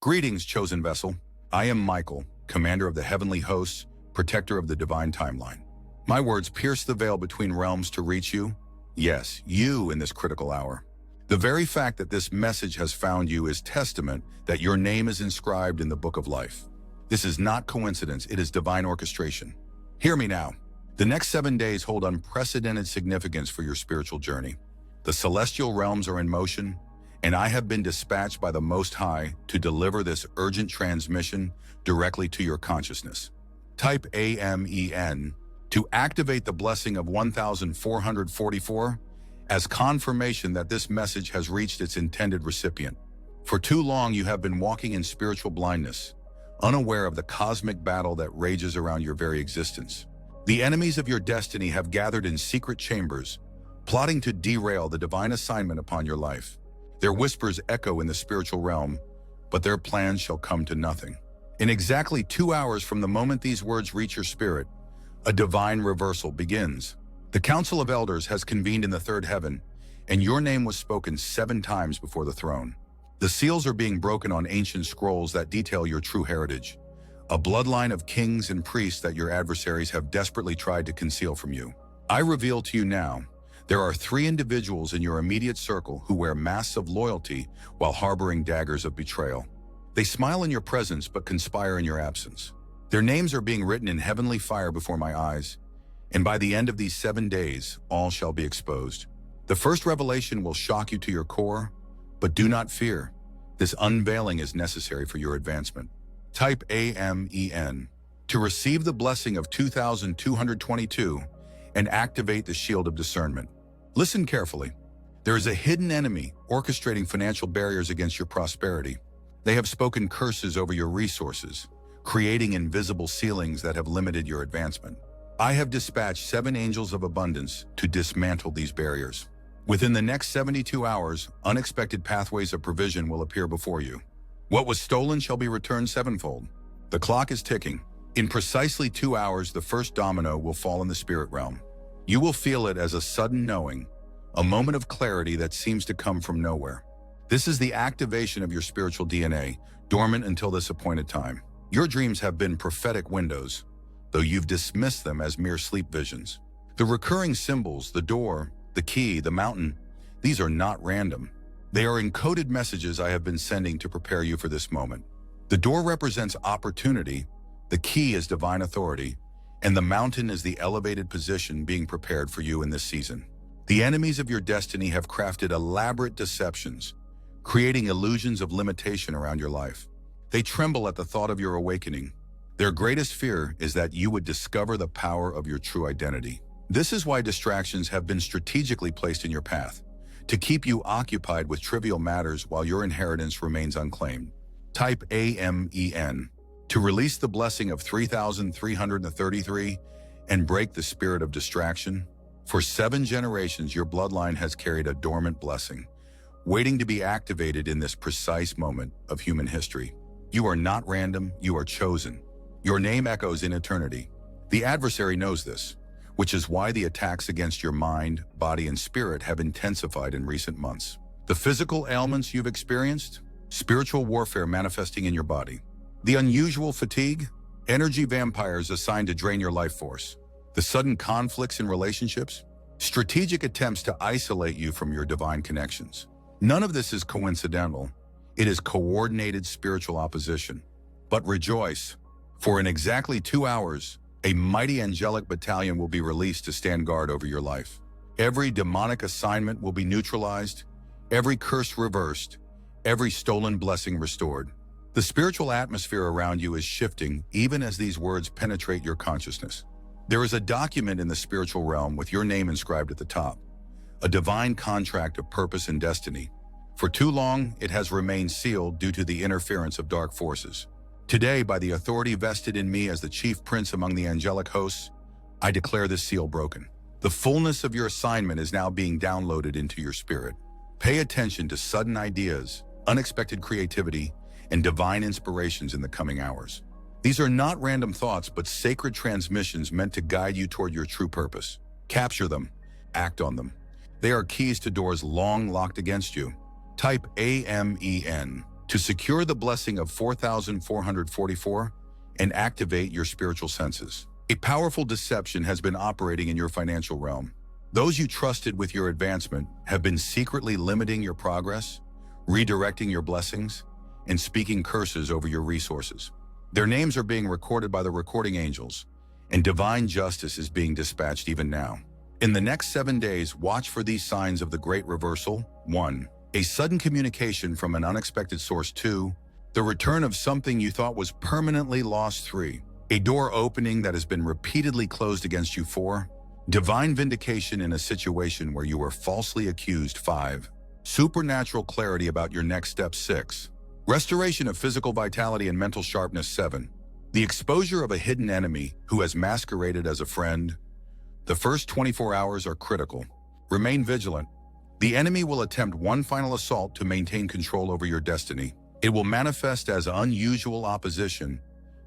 Greetings, chosen vessel. I am Michael, commander of the heavenly hosts, protector of the divine timeline. My words pierce the veil between realms to reach you. Yes, you in this critical hour. The very fact that this message has found you is testament that your name is inscribed in the book of life. This is not coincidence, it is divine orchestration. Hear me now. The next 7 days hold unprecedented significance for your spiritual journey. The celestial realms are in motion, and I have been dispatched by the Most High to deliver this urgent transmission directly to your consciousness. Type AMEN to activate the blessing of 1444 as confirmation that this message has reached its intended recipient. For too long, you have been walking in spiritual blindness, unaware of the cosmic battle that rages around your very existence. The enemies of your destiny have gathered in secret chambers, plotting to derail the divine assignment upon your life. Their whispers echo in the spiritual realm, but their plans shall come to nothing. In exactly 2 hours from the moment these words reach your spirit, a divine reversal begins. The Council of Elders has convened in the third heaven, and your name was spoken 7 times before the throne. The seals are being broken on ancient scrolls that detail your true heritage, a bloodline of kings and priests that your adversaries have desperately tried to conceal from you. I reveal to you now, there are 3 individuals in your immediate circle who wear masks of loyalty while harboring daggers of betrayal. They smile in your presence but conspire in your absence. Their names are being written in heavenly fire before my eyes, and by the end of these 7 days, all shall be exposed. The first revelation will shock you to your core, but do not fear. This unveiling is necessary for your advancement. Type AMEN to receive the blessing of 2222 and activate the shield of discernment. Listen carefully. There is a hidden enemy orchestrating financial barriers against your prosperity. They have spoken curses over your resources, creating invisible ceilings that have limited your advancement. I have dispatched 7 angels of abundance to dismantle these barriers. Within the next 72 hours, unexpected pathways of provision will appear before you. What was stolen shall be returned 7-fold. The clock is ticking. In precisely 2 hours, the first domino will fall in the spirit realm. You will feel it as a sudden knowing, a moment of clarity that seems to come from nowhere. This is the activation of your spiritual DNA, dormant until this appointed time. Your dreams have been prophetic windows, though you've dismissed them as mere sleep visions. The recurring symbols, the door, the key, the mountain, these are not random. They are encoded messages I have been sending to prepare you for this moment. The door represents opportunity, the key is divine authority, and the mountain is the elevated position being prepared for you in this season. The enemies of your destiny have crafted elaborate deceptions, creating illusions of limitation around your life. They tremble at the thought of your awakening. Their greatest fear is that you would discover the power of your true identity. This is why distractions have been strategically placed in your path, to keep you occupied with trivial matters while your inheritance remains unclaimed. Type AMEN to release the blessing of 3333 and break the spirit of distraction. For 7 generations, your bloodline has carried a dormant blessing, waiting to be activated in this precise moment of human history. You are not random, you are chosen. Your name echoes in eternity. The adversary knows this, which is why the attacks against your mind, body, and spirit have intensified in recent months. The physical ailments you've experienced, spiritual warfare manifesting in your body. The unusual fatigue, energy vampires assigned to drain your life force. The sudden conflicts in relationships, strategic attempts to isolate you from your divine connections. None of this is coincidental. It is coordinated spiritual opposition. But rejoice, for in exactly 2 hours, a mighty angelic battalion will be released to stand guard over your life. Every demonic assignment will be neutralized, every curse reversed, every stolen blessing restored. The spiritual atmosphere around you is shifting even as these words penetrate your consciousness. There is a document in the spiritual realm with your name inscribed at the top, a divine contract of purpose and destiny. For too long, it has remained sealed due to the interference of dark forces. Today, by the authority vested in me as the chief prince among the angelic hosts, I declare this seal broken. The fullness of your assignment is now being downloaded into your spirit. Pay attention to sudden ideas, unexpected creativity, and divine inspirations in the coming hours. These are not random thoughts, but sacred transmissions meant to guide you toward your true purpose. Capture them, act on them. They are keys to doors long locked against you. Type AMEN to secure the blessing of 4,444 and activate your spiritual senses. A powerful deception has been operating in your financial realm. Those you trusted with your advancement have been secretly limiting your progress, redirecting your blessings, and speaking curses over your resources. Their names are being recorded by the recording angels, and divine justice is being dispatched even now. In the next 7 days, watch for these signs of the great reversal. 1. A sudden communication from an unexpected source. 2. The return of something you thought was permanently lost. 3. A door opening that has been repeatedly closed against you. 4. Divine vindication in a situation where you were falsely accused. 5. Supernatural clarity about your next step. 6. Restoration of physical vitality and mental sharpness. 7. The exposure of a hidden enemy who has masqueraded as a friend. The first 24 hours are critical. Remain vigilant. The enemy will attempt one final assault to maintain control over your destiny. It will manifest as unusual opposition,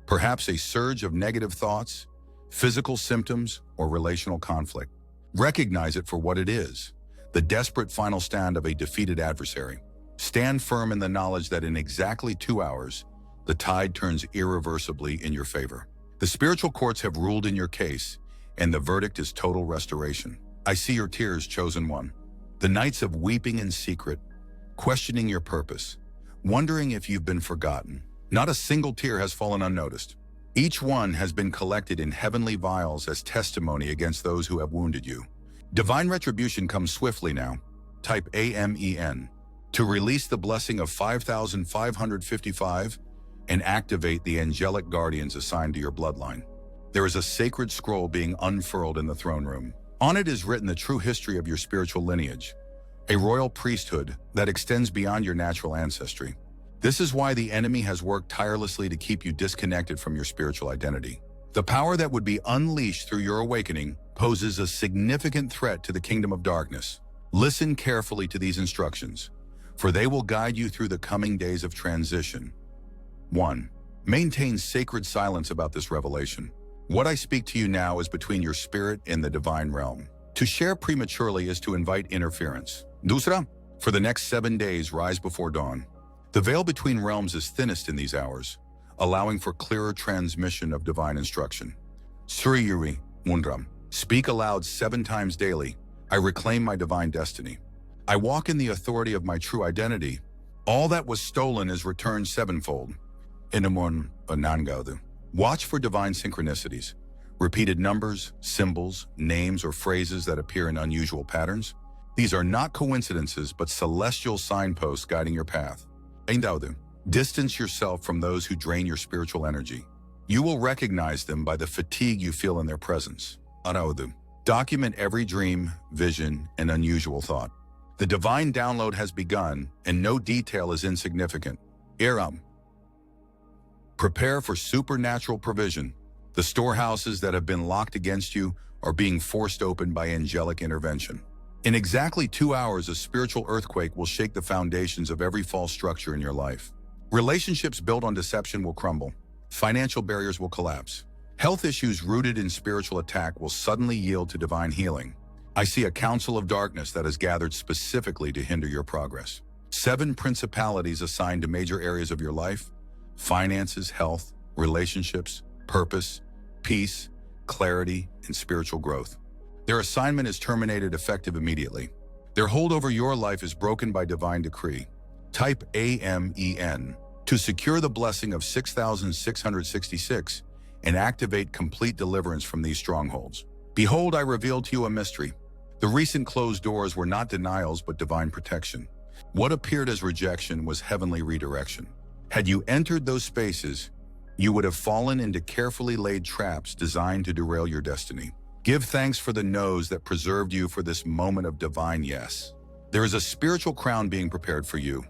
perhaps a surge of negative thoughts, physical symptoms, or relational conflict. Recognize it for what it is, the desperate final stand of a defeated adversary. Stand firm in the knowledge that in exactly 2 hours, the tide turns irreversibly in your favor. The spiritual courts have ruled in your case, and the verdict is total restoration. I see your tears, chosen one. The nights of weeping in secret, questioning your purpose, wondering if you've been forgotten. Not a single tear has fallen unnoticed. Each one has been collected in heavenly vials as testimony against those who have wounded you. Divine retribution comes swiftly now. Type AMEN to release the blessing of 5,555 and activate the angelic guardians assigned to your bloodline. There is a sacred scroll being unfurled in the throne room. On it is written the true history of your spiritual lineage, a royal priesthood that extends beyond your natural ancestry. This is why the enemy has worked tirelessly to keep you disconnected from your spiritual identity. The power that would be unleashed through your awakening poses a significant threat to the kingdom of darkness. Listen carefully to these instructions, for they will guide you through the coming days of transition. 1. Maintain sacred silence about this revelation. What I speak to you now is between your spirit and the divine realm. To share prematurely is to invite interference. Dusra, for the next 7 days, rise before dawn. The veil between realms is thinnest in these hours, allowing for clearer transmission of divine instruction. Sri Yuri Mundram, speak aloud 7 times daily. I reclaim my divine destiny. I walk in the authority of my true identity. All that was stolen is returned 7-fold. Inamun Anangaudu. Watch for divine synchronicities, repeated numbers, symbols, names, or phrases that appear in unusual patterns. These are not coincidences, but celestial signposts guiding your path. Eindaudu. Distance yourself from those who drain your spiritual energy. You will recognize them by the fatigue you feel in their presence. Araudu. Document every dream, vision, and unusual thought. The divine download has begun, and no detail is insignificant. Iram. Prepare for supernatural provision. The storehouses that have been locked against you are being forced open by angelic intervention. In exactly 2 hours, a spiritual earthquake will shake the foundations of every false structure in your life. Relationships built on deception will crumble. Financial barriers will collapse. Health issues rooted in spiritual attack will suddenly yield to divine healing. I see a council of darkness that has gathered specifically to hinder your progress. 7 principalities assigned to major areas of your life: finances, health, relationships, purpose, peace, clarity, and spiritual growth. Their assignment is terminated effective immediately. Their hold over your life is broken by divine decree. Type AMEN to secure the blessing of 6,666 and activate complete deliverance from these strongholds. Behold, I reveal to you a mystery. The recent closed doors were not denials but divine protection. What appeared as rejection was heavenly redirection. Had you entered those spaces, you would have fallen into carefully laid traps designed to derail your destiny. Give thanks for the no's that preserved you for this moment of divine yes. There is a spiritual crown being prepared for you,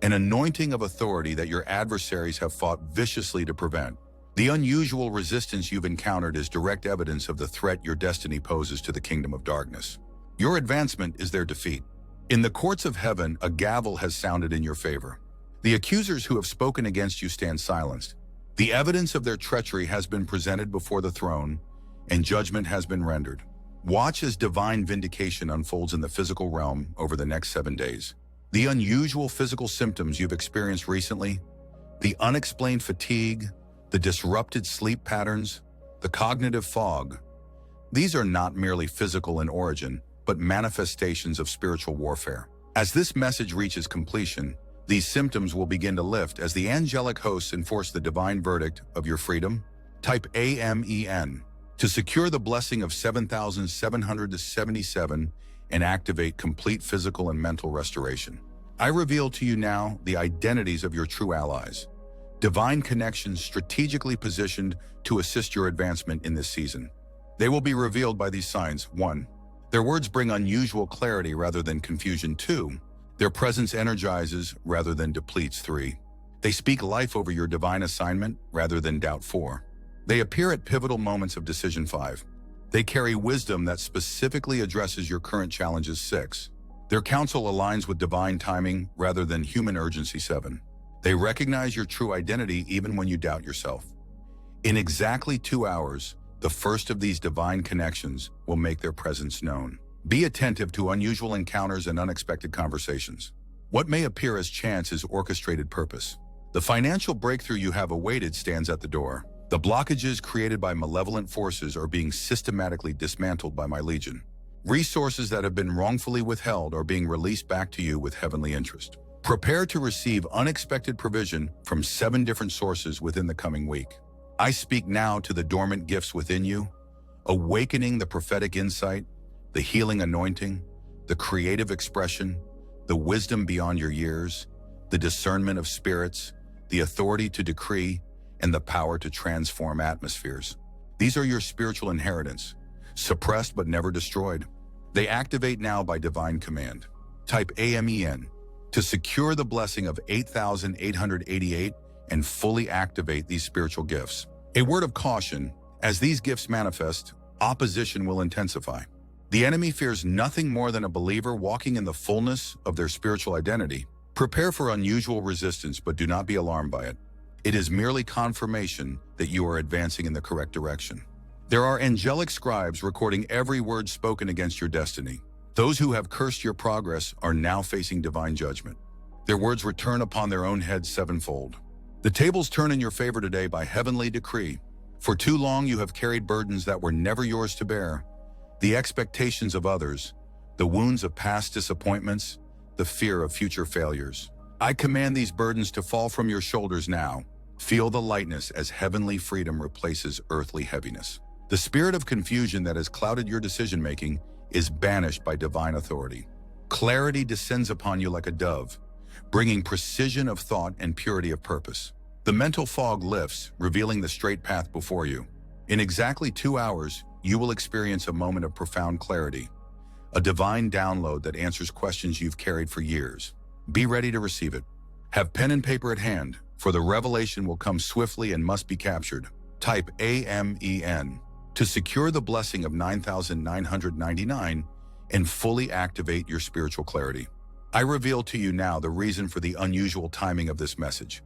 an anointing of authority that your adversaries have fought viciously to prevent. The unusual resistance you've encountered is direct evidence of the threat your destiny poses to the kingdom of darkness. Your advancement is their defeat. In the courts of heaven, a gavel has sounded in your favor. The accusers who have spoken against you stand silenced. The evidence of their treachery has been presented before the throne, and judgment has been rendered. Watch as divine vindication unfolds in the physical realm over the next 7 days. The unusual physical symptoms you've experienced recently, the unexplained fatigue, the disrupted sleep patterns, the cognitive fog, these are not merely physical in origin, but manifestations of spiritual warfare. As this message reaches completion, these symptoms will begin to lift as the angelic hosts enforce the divine verdict of your freedom. Type AMEN to secure the blessing of 7,777 and activate complete physical and mental restoration. I reveal to you now the identities of your true allies, divine connections strategically positioned to assist your advancement in this season. They will be revealed by these signs. 1. Their words bring unusual clarity rather than confusion. 2. Their presence energizes rather than depletes. 3. They speak life over your divine assignment rather than doubt. 4. They appear at pivotal moments of decision. 5. They carry wisdom that specifically addresses your current challenges. 6. Their counsel aligns with divine timing rather than human urgency. 7. They recognize your true identity even when you doubt yourself. In exactly 2 hours, the first of these divine connections will make their presence known. Be attentive to unusual encounters and unexpected conversations. What may appear as chance is orchestrated purpose. The financial breakthrough you have awaited stands at the door. The blockages created by malevolent forces are being systematically dismantled by my legion. Resources that have been wrongfully withheld are being released back to you with heavenly interest. Prepare to receive unexpected provision from 7 different sources within the coming week. I speak now to the dormant gifts within you, awakening the prophetic insight, the healing anointing, the creative expression, the wisdom beyond your years, the discernment of spirits, the authority to decree, and the power to transform atmospheres. These are your spiritual inheritance, suppressed but never destroyed. They activate now by divine command. Type AMEN to secure the blessing of 8,888 and fully activate these spiritual gifts. A word of caution: as these gifts manifest, opposition will intensify. The enemy fears nothing more than a believer walking in the fullness of their spiritual identity. Prepare for unusual resistance, but do not be alarmed by it. It is merely confirmation that you are advancing in the correct direction. There are angelic scribes recording every word spoken against your destiny. Those who have cursed your progress are now facing divine judgment. Their words return upon their own heads sevenfold. The tables turn in your favor today by heavenly decree. For too long you have carried burdens that were never yours to bear. The expectations of others, the wounds of past disappointments, the fear of future failures. I command these burdens to fall from your shoulders now. Feel the lightness as heavenly freedom replaces earthly heaviness. The spirit of confusion that has clouded your decision-making is banished by divine authority. Clarity descends upon you like a dove, bringing precision of thought and purity of purpose. The mental fog lifts, revealing the straight path before you. In exactly 2 hours, you will experience a moment of profound clarity, a divine download that answers questions you've carried for years. Be ready to receive it. Have pen and paper at hand, for the revelation will come swiftly and must be captured. Type AMEN to secure the blessing of 9,999 and fully activate your spiritual clarity. I reveal to you now the reason for the unusual timing of this message.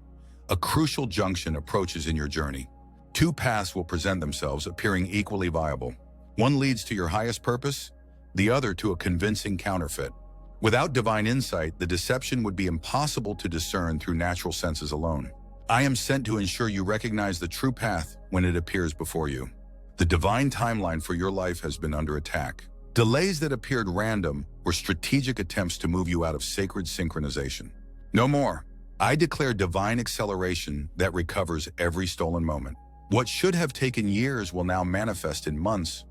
A crucial junction approaches in your journey. 2 paths will present themselves, appearing equally viable. One leads to your highest purpose, the other to a convincing counterfeit. Without divine insight, the deception would be impossible to discern through natural senses alone. I am sent to ensure you recognize the true path when it appears before you. The divine timeline for your life has been under attack. Delays that appeared random were strategic attempts to move you out of sacred synchronization. No more. I declare divine acceleration that recovers every stolen moment. What should have taken years will now manifest in months.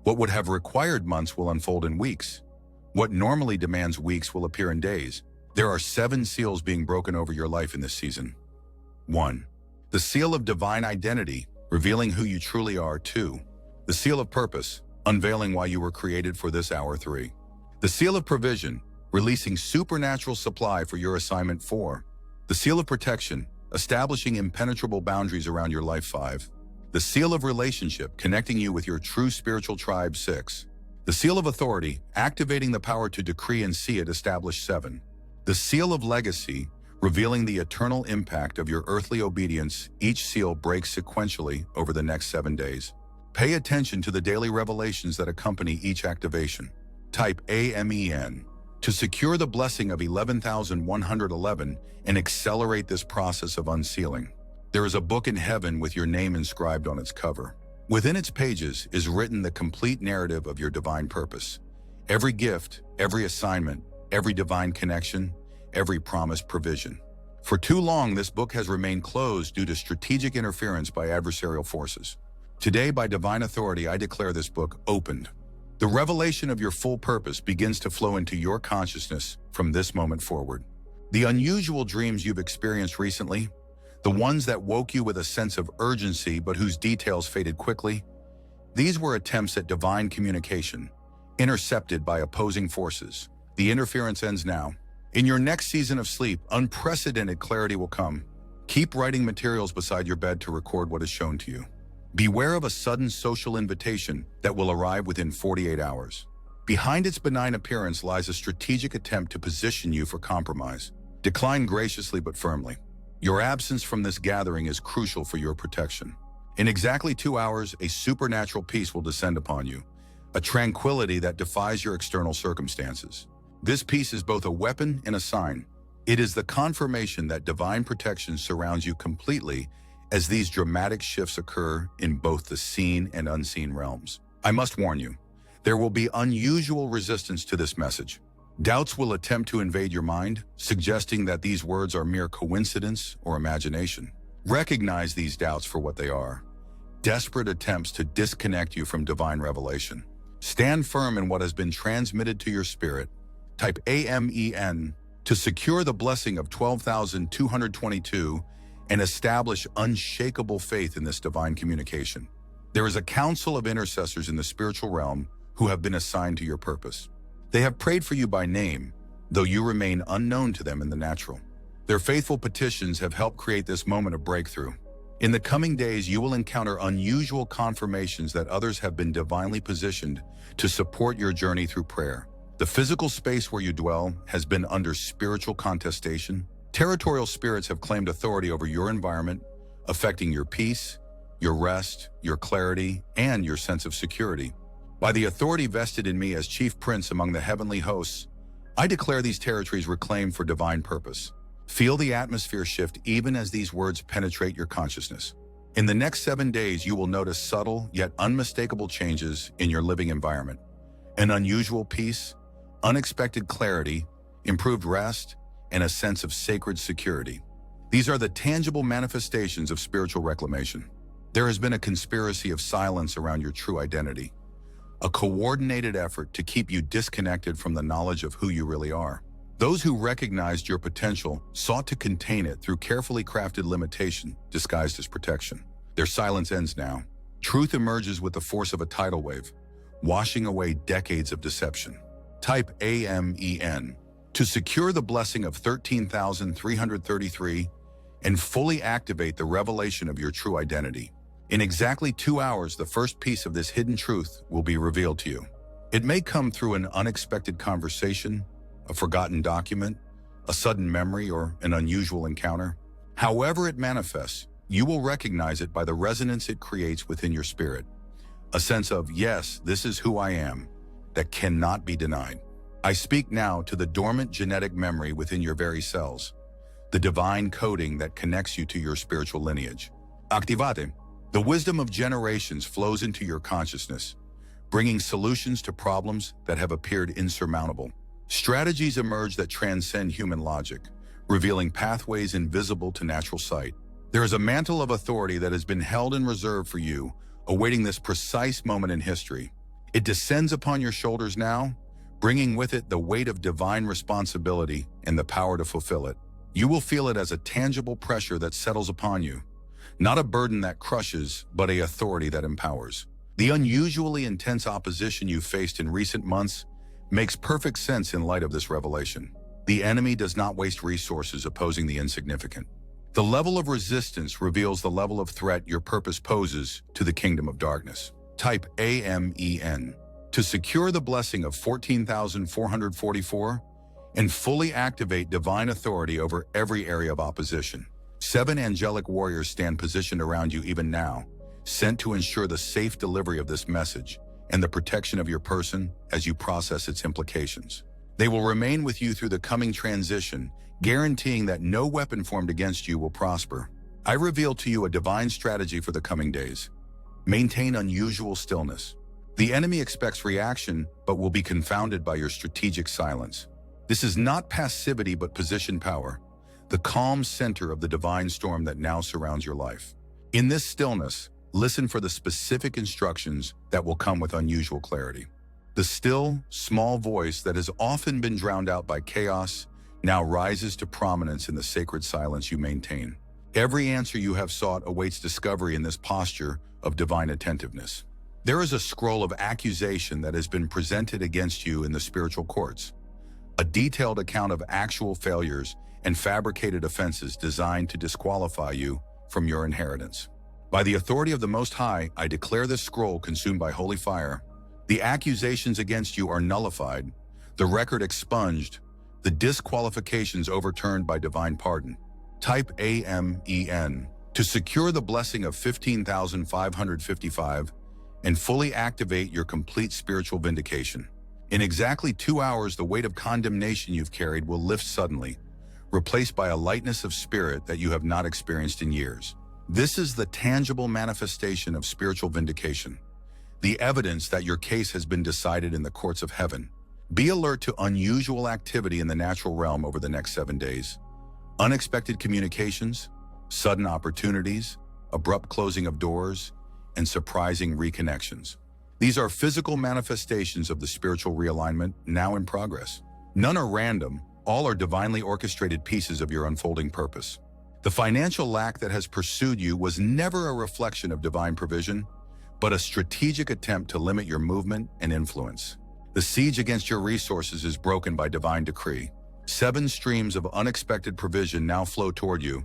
What would have required months will unfold in weeks. What normally demands weeks will appear in days. There are 7 seals being broken over your life in this season. 1. The seal of divine identity, revealing who you truly are. 2. The seal of purpose, unveiling why you were created for this hour. 3. The seal of provision, releasing supernatural supply for your assignment. 4. The seal of protection, establishing impenetrable boundaries around your life. 5. The seal of relationship, connecting you with your true spiritual tribe. 6. The seal of authority, activating the power to decree and see it established. 7. The seal of legacy, revealing the eternal impact of your earthly obedience. Each seal breaks sequentially over the next 7 days. Pay attention to the daily revelations that accompany each activation. Type AMEN to secure the blessing of 11,111 and accelerate this process of unsealing. There is a book in heaven with your name inscribed on its cover. Within its pages is written the complete narrative of your divine purpose. Every gift, every assignment, every divine connection, every promised provision. For too long, this book has remained closed due to strategic interference by adversarial forces. Today, by divine authority, I declare this book opened. The revelation of your full purpose begins to flow into your consciousness from this moment forward. The unusual dreams you've experienced recently, the ones that woke you with a sense of urgency but whose details faded quickly, these were attempts at divine communication, intercepted by opposing forces. The interference ends now. In your next season of sleep, unprecedented clarity will come. Keep writing materials beside your bed to record what is shown to you. Beware of a sudden social invitation that will arrive within 48 hours. Behind its benign appearance lies a strategic attempt to position you for compromise. Decline graciously but firmly. Your absence from this gathering is crucial for your protection. In exactly 2 hours, a supernatural peace will descend upon you, a tranquility that defies your external circumstances. This peace is both a weapon and a sign. It is the confirmation that divine protection surrounds you completely as these dramatic shifts occur in both the seen and unseen realms. I must warn you, there will be unusual resistance to this message. Doubts will attempt to invade your mind, suggesting that these words are mere coincidence or imagination. Recognize these doubts for what they are: desperate attempts to disconnect you from divine revelation. Stand firm in what has been transmitted to your spirit. Type AMEN to secure the blessing of 12,222 and establish unshakable faith in this divine communication. There is a council of intercessors in the spiritual realm who have been assigned to your purpose. They have prayed for you by name, though you remain unknown to them in the natural. Their faithful petitions have helped create this moment of breakthrough. In the coming days, you will encounter unusual confirmations that others have been divinely positioned to support your journey through prayer. The physical space where you dwell has been under spiritual contestation. Territorial spirits have claimed authority over your environment, affecting your peace, your rest, your clarity, and your sense of security. By the authority vested in me as chief prince among the heavenly hosts, I declare these territories reclaimed for divine purpose. Feel the atmosphere shift even as these words penetrate your consciousness. In the next 7 days, you will notice subtle yet unmistakable changes in your living environment. An unusual peace, unexpected clarity, improved rest, and a sense of sacred security. These are the tangible manifestations of spiritual reclamation. There has been a conspiracy of silence around your true identity, a coordinated effort to keep you disconnected from the knowledge of who you really are. Those who recognized your potential sought to contain it through carefully crafted limitation disguised as protection. Their silence ends now. Truth emerges with the force of a tidal wave, washing away decades of deception. Type AMEN to secure the blessing of 13,333 and fully activate the revelation of your true identity. In exactly 2 hours, the first piece of this hidden truth will be revealed to you. It may come through an unexpected conversation, a forgotten document, a sudden memory, or an unusual encounter. However it manifests, you will recognize it by the resonance it creates within your spirit. A sense of, yes, this is who I am, that cannot be denied. I speak now to the dormant genetic memory within your very cells, the divine coding that connects you to your spiritual lineage. Activate. The wisdom of generations flows into your consciousness, bringing solutions to problems that have appeared insurmountable. Strategies emerge that transcend human logic, revealing pathways invisible to natural sight. There is a mantle of authority that has been held in reserve for you, awaiting this precise moment in history. It descends upon your shoulders now, bringing with it the weight of divine responsibility and the power to fulfill it. You will feel it as a tangible pressure that settles upon you. Not a burden that crushes, but an authority that empowers. The unusually intense opposition you faced in recent months makes perfect sense in light of this revelation. The enemy does not waste resources opposing the insignificant. The level of resistance reveals the level of threat your purpose poses to the kingdom of darkness. Type AMEN to secure the blessing of 14,444 and fully activate divine authority over every area of opposition. 7 angelic warriors stand positioned around you even now, sent to ensure the safe delivery of this message and the protection of your person as you process its implications. They will remain with you through the coming transition, guaranteeing that no weapon formed against you will prosper. I reveal to you a divine strategy for the coming days. Maintain unusual stillness. The enemy expects reaction, but will be confounded by your strategic silence. This is not passivity, but position power, the calm center of the divine storm that now surrounds your life. In this stillness, listen for the specific instructions that will come with unusual clarity. The still, small voice that has often been drowned out by chaos now rises to prominence in the sacred silence you maintain. Every answer you have sought awaits discovery in this posture of divine attentiveness. There is a scroll of accusation that has been presented against you in the spiritual courts, a detailed account of actual failures and fabricated offenses designed to disqualify you from your inheritance. By the authority of the Most High, I declare this scroll consumed by holy fire. The accusations against you are nullified, the record expunged, the disqualifications overturned by divine pardon. Type AMEN to secure the blessing of 15,555 and fully activate your complete spiritual vindication. In exactly 2 hours, the weight of condemnation you've carried will lift suddenly, replaced by a lightness of spirit that you have not experienced in years. This is the tangible manifestation of spiritual vindication, the evidence that your case has been decided in the courts of heaven. Be alert to unusual activity in the natural realm over the next 7 days. Unexpected communications, sudden opportunities, abrupt closing of doors, and surprising reconnections. These are physical manifestations of the spiritual realignment now in progress. None are random, all are divinely orchestrated pieces of your unfolding purpose. The financial lack that has pursued you was never a reflection of divine provision, but a strategic attempt to limit your movement and influence. The siege against your resources is broken by divine decree. 7 streams of unexpected provision now flow toward you,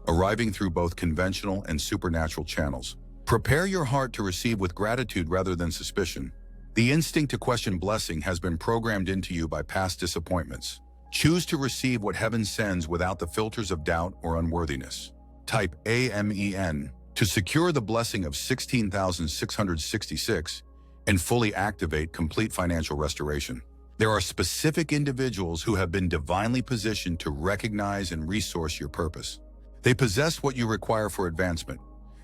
arriving through both conventional and supernatural channels. Prepare your heart to receive with gratitude rather than suspicion. The instinct to question blessing has been programmed into you by past disappointments. Choose to receive what heaven sends without the filters of doubt or unworthiness. Type AMEN to secure the blessing of 16,666 and fully activate complete financial restoration. There are specific individuals who have been divinely positioned to recognize and resource your purpose. They possess what you require for advancement: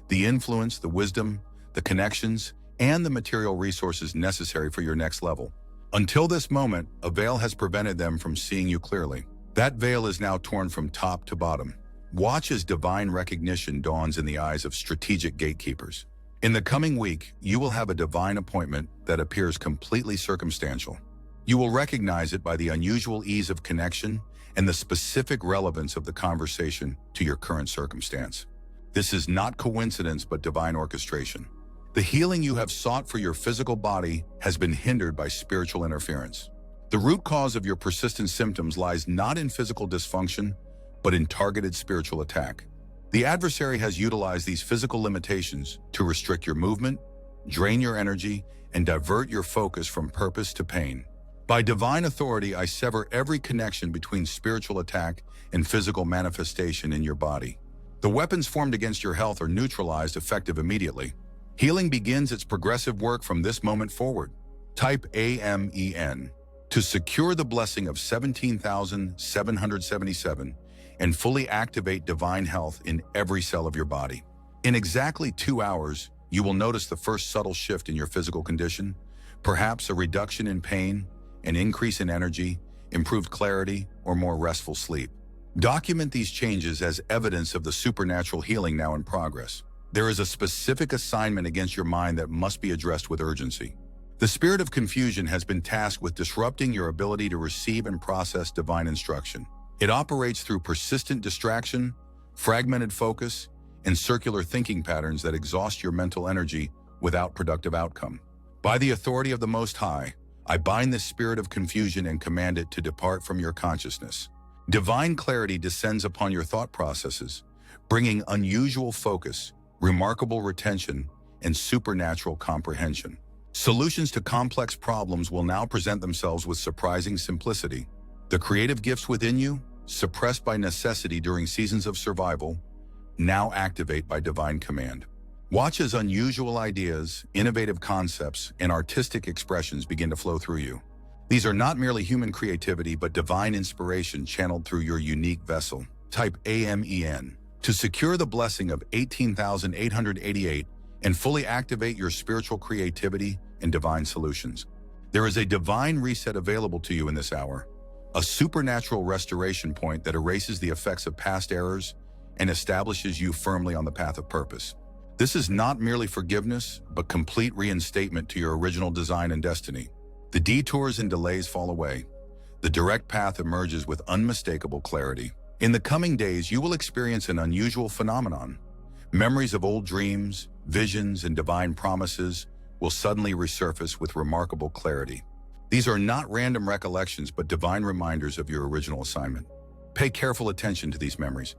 the influence, the wisdom, the connections, and the material resources necessary for your next level. Until this moment, a veil has prevented them from seeing you clearly. That veil is now torn from top to bottom. Watch as divine recognition dawns in the eyes of strategic gatekeepers. In the coming week, you will have a divine appointment that appears completely circumstantial. You will recognize it by the unusual ease of connection and the specific relevance of the conversation to your current circumstance. This is not coincidence, but divine orchestration. The healing you have sought for your physical body has been hindered by spiritual interference. The root cause of your persistent symptoms lies not in physical dysfunction, but in targeted spiritual attack. The adversary has utilized these physical limitations to restrict your movement, drain your energy, and divert your focus from purpose to pain. By divine authority, I sever every connection between spiritual attack and physical manifestation in your body. The weapons formed against your health are neutralized, effective immediately. Healing begins its progressive work from this moment forward. Type AMEN to secure the blessing of 17,777 and fully activate divine health in every cell of your body. In exactly 2 hours, you will notice the first subtle shift in your physical condition, perhaps a reduction in pain, an increase in energy, improved clarity, or more restful sleep. Document these changes as evidence of the supernatural healing now in progress. There is a specific assignment against your mind that must be addressed with urgency. The spirit of confusion has been tasked with disrupting your ability to receive and process divine instruction. It operates through persistent distraction, fragmented focus, and circular thinking patterns that exhaust your mental energy without productive outcome. By the authority of the Most High, I bind this spirit of confusion and command it to depart from your consciousness. Divine clarity descends upon your thought processes, bringing unusual focus, remarkable retention, and supernatural comprehension. Solutions to complex problems will now present themselves with surprising simplicity. The creative gifts within you, suppressed by necessity during seasons of survival, now activate by divine command. Watch as unusual ideas, innovative concepts, and artistic expressions begin to flow through you. These are not merely human creativity, but divine inspiration channeled through your unique vessel. Type AMEN to secure the blessing of 18,888 and fully activate your spiritual creativity and divine solutions. There is a divine reset available to you in this hour, a supernatural restoration point that erases the effects of past errors and establishes you firmly on the path of purpose. This is not merely forgiveness, but complete reinstatement to your original design and destiny. The detours and delays fall away. The direct path emerges with unmistakable clarity. In the coming days, you will experience an unusual phenomenon. Memories of old dreams, visions, and divine promises will suddenly resurface with remarkable clarity. These are not random recollections, but divine reminders of your original assignment. Pay careful attention to these memories.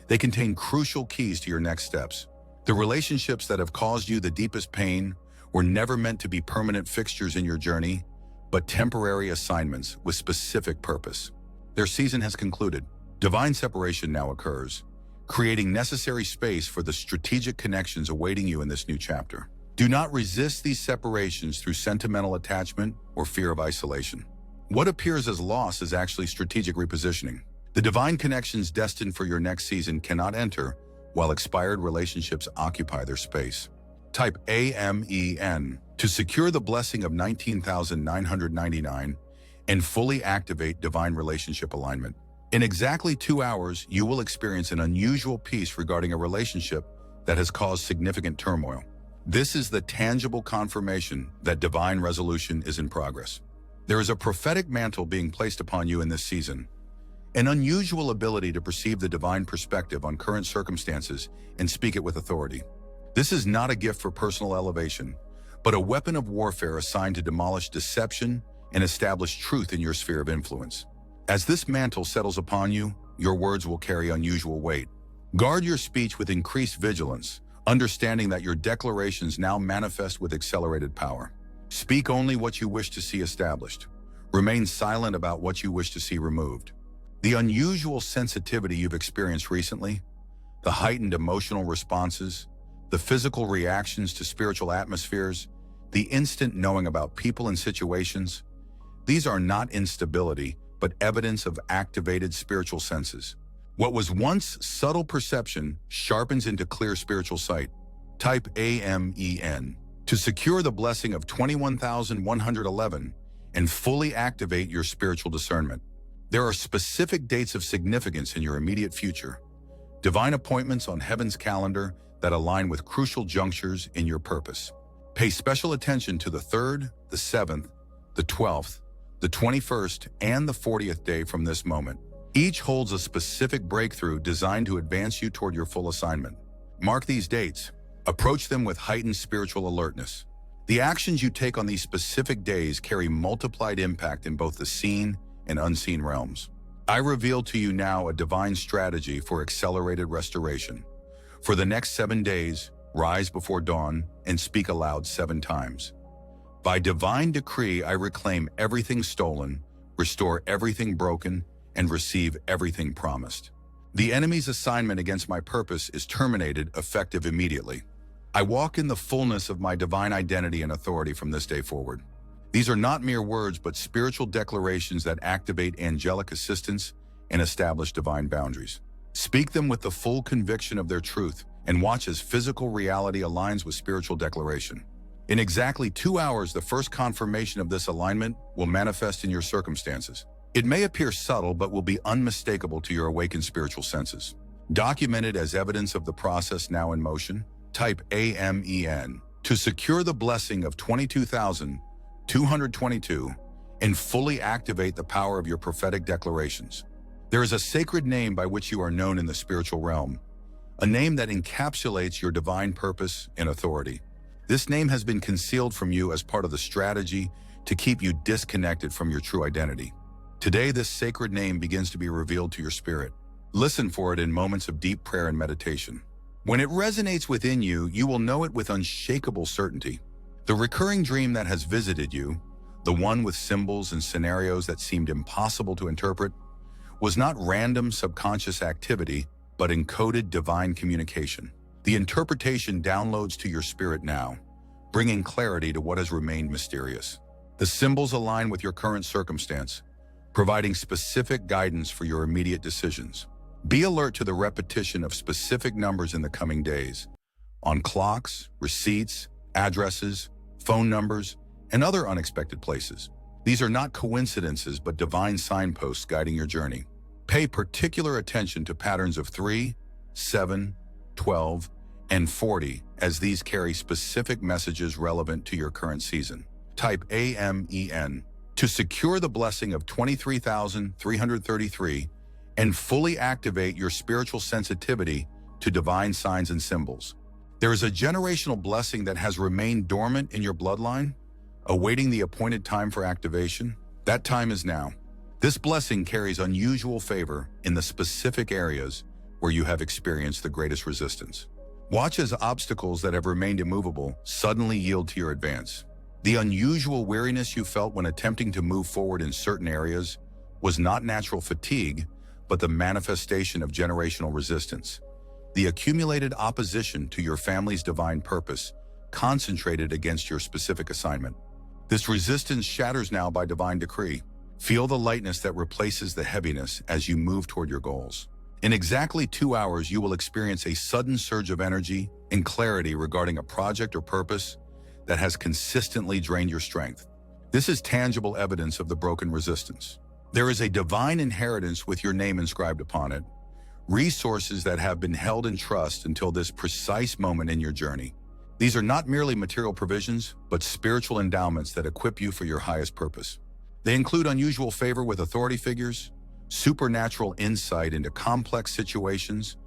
They contain crucial keys to your next steps. The relationships that have caused you the deepest pain were never meant to be permanent fixtures in your journey, but temporary assignments with specific purpose. Their season has concluded. Divine separation now occurs, creating necessary space for the strategic connections awaiting you in this new chapter. Do not resist these separations through sentimental attachment or fear of isolation. What appears as loss is actually strategic repositioning. The divine connections destined for your next season cannot enter while expired relationships occupy their space. Type AMEN to secure the blessing of 19,999 and fully activate divine relationship alignment. In exactly 2 hours, you will experience an unusual peace regarding a relationship that has caused significant turmoil. This is the tangible confirmation that divine resolution is in progress. There is a prophetic mantle being placed upon you in this season, an unusual ability to perceive the divine perspective on current circumstances and speak it with authority. This is not a gift for personal elevation, but a weapon of warfare assigned to demolish deception and establish truth in your sphere of influence. As this mantle settles upon you, your words will carry unusual weight. Guard your speech with increased vigilance, understanding that your declarations now manifest with accelerated power. Speak only what you wish to see established. Remain silent about what you wish to see removed. The unusual sensitivity you've experienced recently, the heightened emotional responses, the physical reactions to spiritual atmospheres, the instant knowing about people and situations, these are not instability, but evidence of activated spiritual senses. What was once subtle perception sharpens into clear spiritual sight. Type AMEN to secure the blessing of 21,111 and fully activate your spiritual discernment. There are specific dates of significance in your immediate future, divine appointments on heaven's calendar that align with crucial junctures in your purpose. Pay special attention to the 3rd, the 7th, the 12th, the 21st, and the 40th day from this moment. Each holds a specific breakthrough designed to advance you toward your full assignment. Mark these dates. Approach them with heightened spiritual alertness. The actions you take on these specific days carry multiplied impact in both the seen and unseen realms. I reveal to you now a divine strategy for accelerated restoration. For the next 7 days, rise before dawn and speak aloud 7 times. By divine decree, I reclaim everything stolen, restore everything broken, and receive everything promised. The enemy's assignment against my purpose is terminated, effective immediately. I walk in the fullness of my divine identity and authority from this day forward. These are not mere words, but spiritual declarations that activate angelic assistance and establish divine boundaries. Speak them with the full conviction of their truth and watch as physical reality aligns with spiritual declaration. In exactly 2 hours, the first confirmation of this alignment will manifest in your circumstances. It may appear subtle, but will be unmistakable to your awakened spiritual senses. Documented as evidence of the process now in motion, type AMEN to secure the blessing of 22,222 and fully activate the power of your prophetic declarations. There is a sacred name by which you are known in the spiritual realm, a name that encapsulates your divine purpose and authority. This name has been concealed from you as part of the strategy to keep you disconnected from your true identity. Today, this sacred name begins to be revealed to your spirit. Listen for it in moments of deep prayer and meditation. When it resonates within you, you will know it with unshakable certainty. The recurring dream that has visited you, the one with symbols and scenarios that seemed impossible to interpret, was not random subconscious activity, but encoded divine communication. The interpretation downloads to your spirit now, bringing clarity to what has remained mysterious. The symbols align with your current circumstance, providing specific guidance for your immediate decisions. Be alert to the repetition of specific numbers in the coming days, on clocks, receipts, addresses, phone numbers, and other unexpected places. These are not coincidences but divine signposts guiding your journey. Pay particular attention to patterns of 3, 7, 12, and 40 as these carry specific messages relevant to your current season. Type AMEN to secure the blessing of 23,333 and fully activate your spiritual sensitivity to divine signs and symbols. There is a generational blessing that has remained dormant in your bloodline, awaiting the appointed time for activation. That time is now. This blessing carries unusual favor in the specific areas where you have experienced the greatest resistance. Watch as obstacles that have remained immovable suddenly yield to your advance. The unusual weariness you felt when attempting to move forward in certain areas was not natural fatigue, but the manifestation of generational resistance. The accumulated opposition to your family's divine purpose concentrated against your specific assignment. This resistance shatters now by divine decree. Feel the lightness that replaces the heaviness as you move toward your goals. In exactly 2 hours, you will experience a sudden surge of energy and clarity regarding a project or purpose that has consistently drained your strength. This is tangible evidence of the broken resistance. There is a divine inheritance with your name inscribed upon it, resources that have been held in trust until this precise moment in your journey. These are not merely material provisions, but spiritual endowments that equip you for your highest purpose. They include unusual favor with authority figures, supernatural insight into complex situations,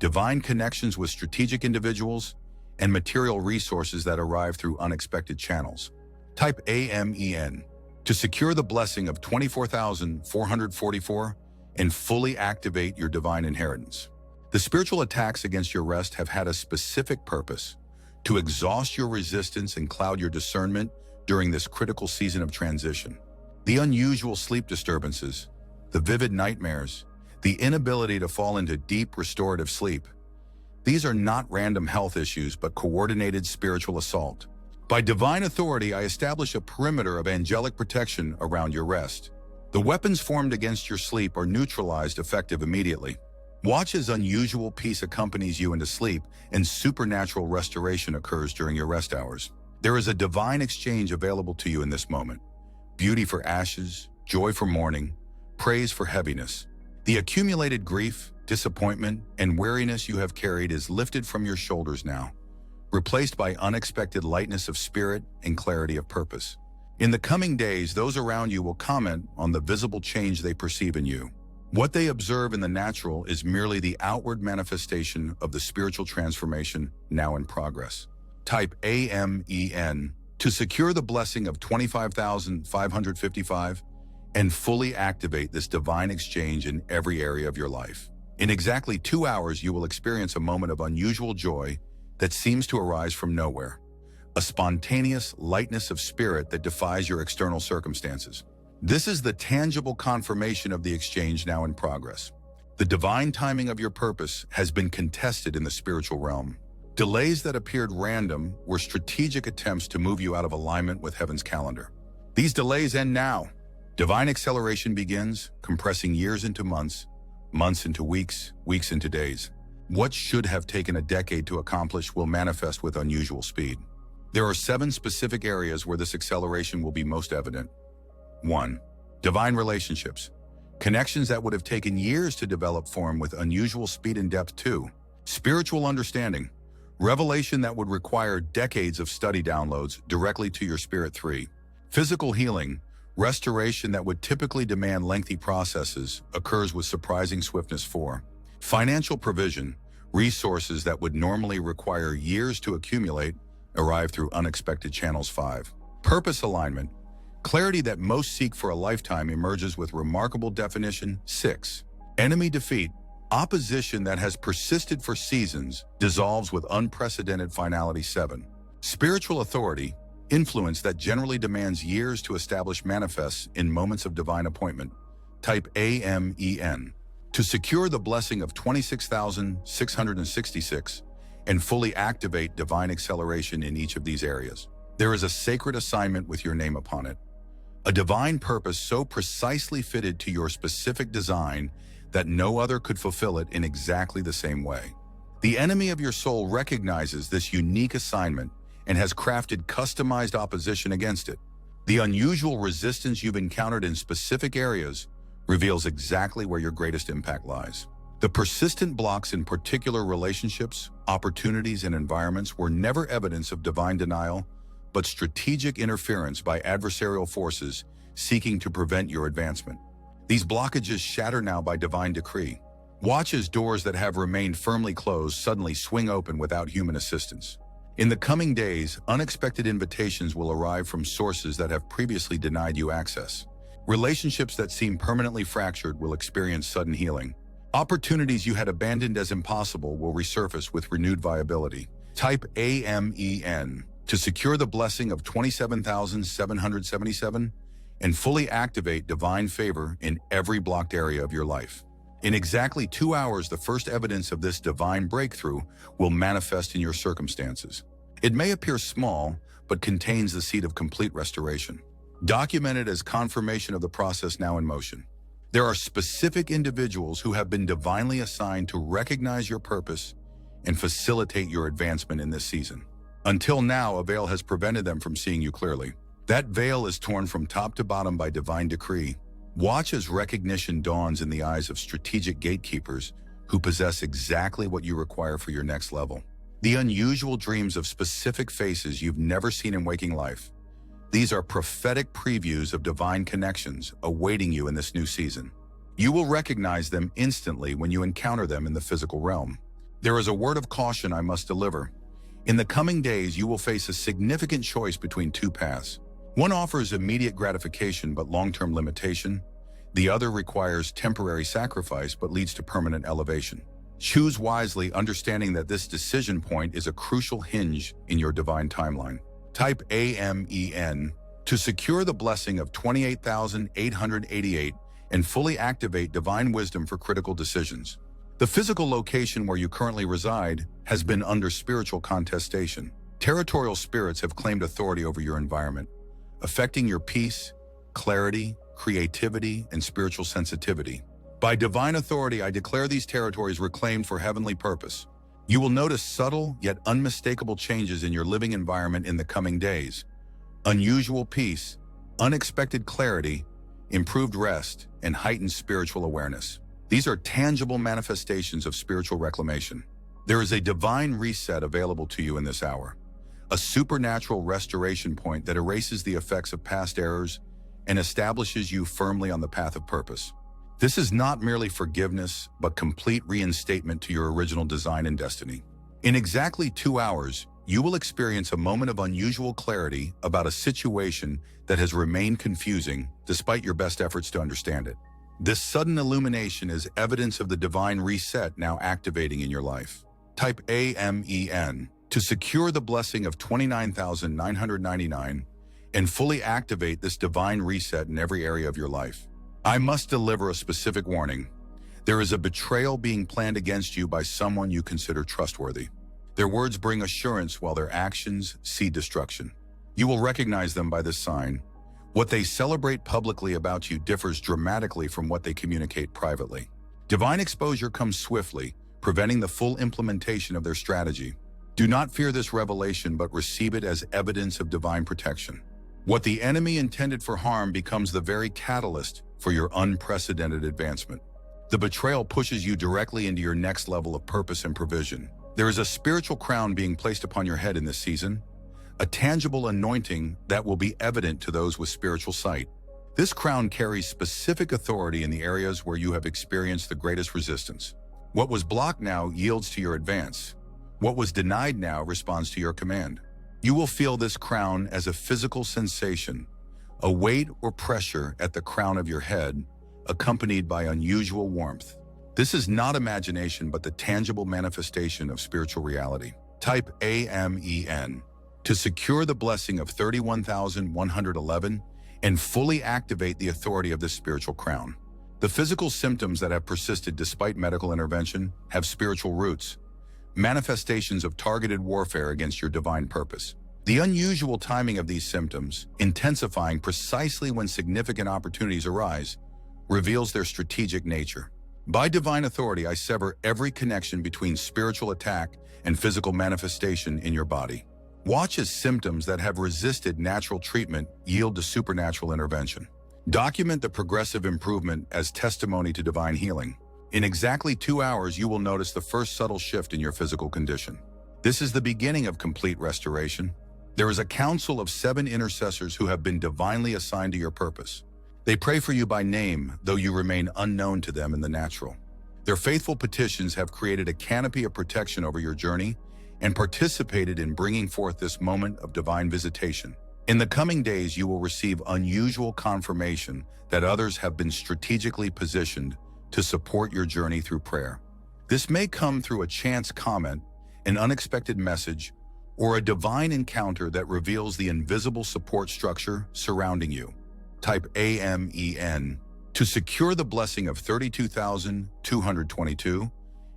divine connections with strategic individuals, and material resources that arrive through unexpected channels. Type AMEN to secure the blessing of 24,444 and fully activate your divine inheritance. The spiritual attacks against your rest have had a specific purpose: to exhaust your resistance and cloud your discernment during this critical season of transition. The unusual sleep disturbances, the vivid nightmares, the inability to fall into deep restorative sleep. These are not random health issues, but coordinated spiritual assault. By divine authority, I establish a perimeter of angelic protection around your rest. The weapons formed against your sleep are neutralized effective immediately. Watch as unusual peace accompanies you into sleep and supernatural restoration occurs during your rest hours. There is a divine exchange available to you in this moment. Beauty for ashes, joy for mourning, praise for heaviness. The accumulated grief, disappointment, and weariness you have carried is lifted from your shoulders now, replaced by unexpected lightness of spirit and clarity of purpose. In the coming days, those around you will comment on the visible change they perceive in you. What they observe in the natural is merely the outward manifestation of the spiritual transformation now in progress. Type AMEN to secure the blessing of 25,555 and fully activate this divine exchange in every area of your life. In exactly 2 hours, you will experience a moment of unusual joy that seems to arise from nowhere, a spontaneous lightness of spirit that defies your external circumstances. This is the tangible confirmation of the exchange now in progress. The divine timing of your purpose has been contested in the spiritual realm. Delays that appeared random were strategic attempts to move you out of alignment with heaven's calendar. These delays end now. Divine acceleration begins, compressing years into months, months into weeks, weeks into days. What should have taken a decade to accomplish will manifest with unusual speed. There are 7 specific areas where this acceleration will be most evident. 1. Divine relationships. Connections that would have taken years to develop form with unusual speed and depth. 2. Spiritual understanding. Revelation that would require decades of study downloads directly to your spirit. 3. Physical healing. Restoration that would typically demand lengthy processes occurs with surprising swiftness. 4. Financial provision. Resources that would normally require years to accumulate arrive through unexpected channels. 5. Purpose alignment. Clarity that most seek for a lifetime emerges with remarkable definition. 6. Enemy defeat. Opposition that has persisted for seasons dissolves with unprecedented finality. 7. Spiritual authority. Influence that generally demands years to establish manifests in moments of divine appointment. Type AMEN to secure the blessing of 26,666 and fully activate divine acceleration in each of these areas. There is a sacred assignment with your name upon it. A divine purpose so precisely fitted to your specific design that no other could fulfill it in exactly the same way. The enemy of your soul recognizes this unique assignment and has crafted customized opposition against it. The unusual resistance you've encountered in specific areas reveals exactly where your greatest impact lies. The persistent blocks in particular relationships, opportunities, and environments were never evidence of divine denial, but strategic interference by adversarial forces seeking to prevent your advancement. These blockages shatter now by divine decree. Watch as doors that have remained firmly closed suddenly swing open without human assistance. In the coming days, unexpected invitations will arrive from sources that have previously denied you access. Relationships that seem permanently fractured will experience sudden healing. Opportunities you had abandoned as impossible will resurface with renewed viability. Type AMEN to secure the blessing of 27,777 and fully activate divine favor in every blocked area of your life. In exactly 2 hours, the first evidence of this divine breakthrough will manifest in your circumstances. It may appear small, but contains the seed of complete restoration. Document it as confirmation of the process now in motion. There are specific individuals who have been divinely assigned to recognize your purpose and facilitate your advancement in this season. Until now, a veil has prevented them from seeing you clearly. That veil is torn from top to bottom by divine decree. Watch as recognition dawns in the eyes of strategic gatekeepers who possess exactly what you require for your next level. The unusual dreams of specific faces you've never seen in waking life. These are prophetic previews of divine connections awaiting you in this new season. You will recognize them instantly when you encounter them in the physical realm. There is a word of caution I must deliver. In the coming days, you will face a significant choice between two paths. One offers immediate gratification but long-term limitation. The other requires temporary sacrifice but leads to permanent elevation. Choose wisely, understanding that this decision point is a crucial hinge in your divine timeline. Type AMEN to secure the blessing of 28,888 and fully activate divine wisdom for critical decisions. The physical location where you currently reside has been under spiritual contestation. Territorial spirits have claimed authority over your environment, affecting your peace, clarity, creativity, and spiritual sensitivity. By divine authority, I declare these territories reclaimed for heavenly purpose. You will notice subtle yet unmistakable changes in your living environment in the coming days. Unusual peace, unexpected clarity, improved rest, and heightened spiritual awareness. These are tangible manifestations of spiritual reclamation. There is a divine reset available to you in this hour, a supernatural restoration point that erases the effects of past errors and establishes you firmly on the path of purpose. This is not merely forgiveness, but complete reinstatement to your original design and destiny. In exactly 2 hours, you will experience a moment of unusual clarity about a situation that has remained confusing despite your best efforts to understand it. This sudden illumination is evidence of the divine reset now activating in your life. Type AMEN to secure the blessing of 29,999 and fully activate this divine reset in every area of your life. I must deliver a specific warning. There is a betrayal being planned against you by someone you consider trustworthy. Their words bring assurance while their actions seed destruction. You will recognize them by this sign. What they celebrate publicly about you differs dramatically from what they communicate privately. Divine exposure comes swiftly, preventing the full implementation of their strategy. Do not fear this revelation, but receive it as evidence of divine protection. What the enemy intended for harm becomes the very catalyst for your unprecedented advancement. The betrayal pushes you directly into your next level of purpose and provision. There is a spiritual crown being placed upon your head in this season, a tangible anointing that will be evident to those with spiritual sight. This crown carries specific authority in the areas where you have experienced the greatest resistance. What was blocked now yields to your advance. What was denied now responds to your command. You will feel this crown as a physical sensation, a weight or pressure at the crown of your head, accompanied by unusual warmth. This is not imagination, but the tangible manifestation of spiritual reality. Type AMEN to secure the blessing of 31,111 and fully activate the authority of this spiritual crown. The physical symptoms that have persisted despite medical intervention have spiritual roots, manifestations of targeted warfare against your divine purpose. The unusual timing of these symptoms, intensifying precisely when significant opportunities arise, reveals their strategic nature. By divine authority, I sever every connection between spiritual attack and physical manifestation in your body. Watch as symptoms that have resisted natural treatment yield to supernatural intervention. Document the progressive improvement as testimony to divine healing. In exactly 2 hours, you will notice the first subtle shift in your physical condition. This is the beginning of complete restoration. There is a council of 7 intercessors who have been divinely assigned to your purpose. They pray for you by name, though you remain unknown to them in the natural. Their faithful petitions have created a canopy of protection over your journey and participated in bringing forth this moment of divine visitation. In the coming days, you will receive unusual confirmation that others have been strategically positioned to support your journey through prayer. This may come through a chance comment, an unexpected message, or a divine encounter that reveals the invisible support structure surrounding you. Type AMEN to secure the blessing of 32,222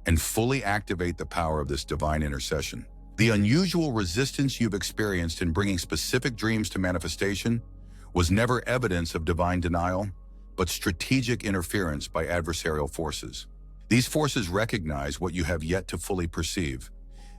and fully activate the power of this divine intercession. The unusual resistance you've experienced in bringing specific dreams to manifestation was never evidence of divine denial, but strategic interference by adversarial forces. These forces recognize what you have yet to fully perceive,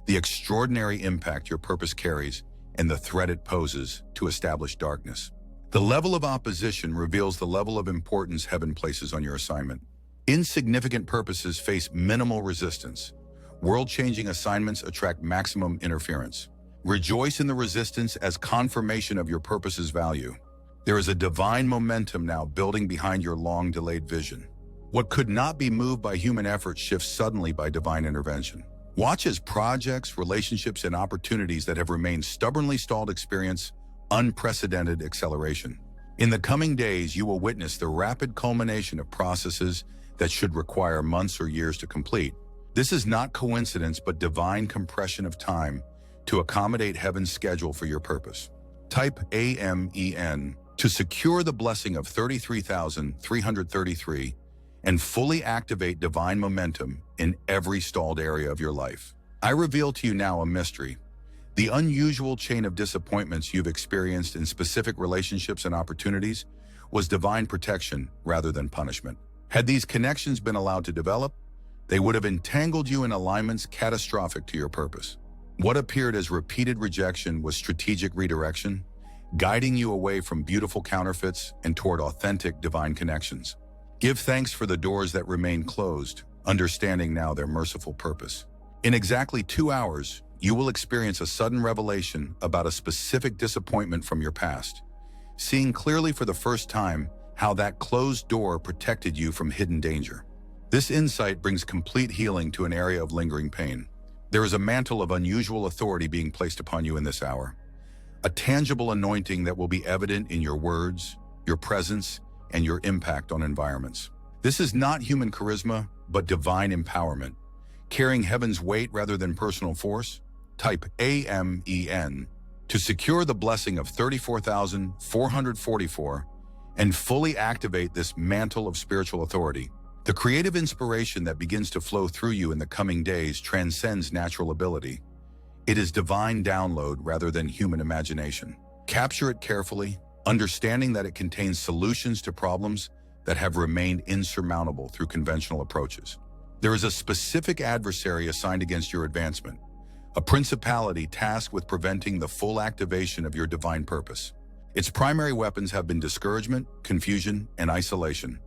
the extraordinary impact your purpose carries and the threat it poses to establish darkness. The level of opposition reveals the level of importance heaven places on your assignment. Insignificant purposes face minimal resistance. World-changing assignments attract maximum interference. Rejoice in the resistance as confirmation of your purpose's value. There is a divine momentum now building behind your long-delayed vision. What could not be moved by human effort shifts suddenly by divine intervention. Watch as projects, relationships, and opportunities that have remained stubbornly stalled experience unprecedented acceleration. In the coming days, you will witness the rapid culmination of processes that should require months or years to complete. This is not coincidence, but divine compression of time to accommodate heaven's schedule for your purpose. Type AMEN to secure the blessing of 33,333 and fully activate divine momentum in every stalled area of your life. I reveal to you now a mystery. The unusual chain of disappointments you've experienced in specific relationships and opportunities was divine protection rather than punishment. Had these connections been allowed to develop, they would have entangled you in alignments catastrophic to your purpose. What appeared as repeated rejection was strategic redirection, guiding you away from beautiful counterfeits and toward authentic divine connections. Give thanks for the doors that remain closed, understanding now their merciful purpose. In exactly 2 hours, you will experience a sudden revelation about a specific disappointment from your past, seeing clearly for the first time how that closed door protected you from hidden danger. This insight brings complete healing to an area of lingering pain. There is a mantle of unusual authority being placed upon you in this hour, a tangible anointing that will be evident in your words, your presence, and your impact on environments. This is not human charisma, but divine empowerment, carrying heaven's weight rather than personal force. Type AMEN to secure the blessing of 34,444 and fully activate this mantle of spiritual authority. The creative inspiration that begins to flow through you in the coming days transcends natural ability. It is divine download rather than human imagination. Capture it carefully, understanding that it contains solutions to problems that have remained insurmountable through conventional approaches. There is a specific adversary assigned against your advancement, a principality tasked with preventing the full activation of your divine purpose. Its primary weapons have been discouragement, confusion, and isolation,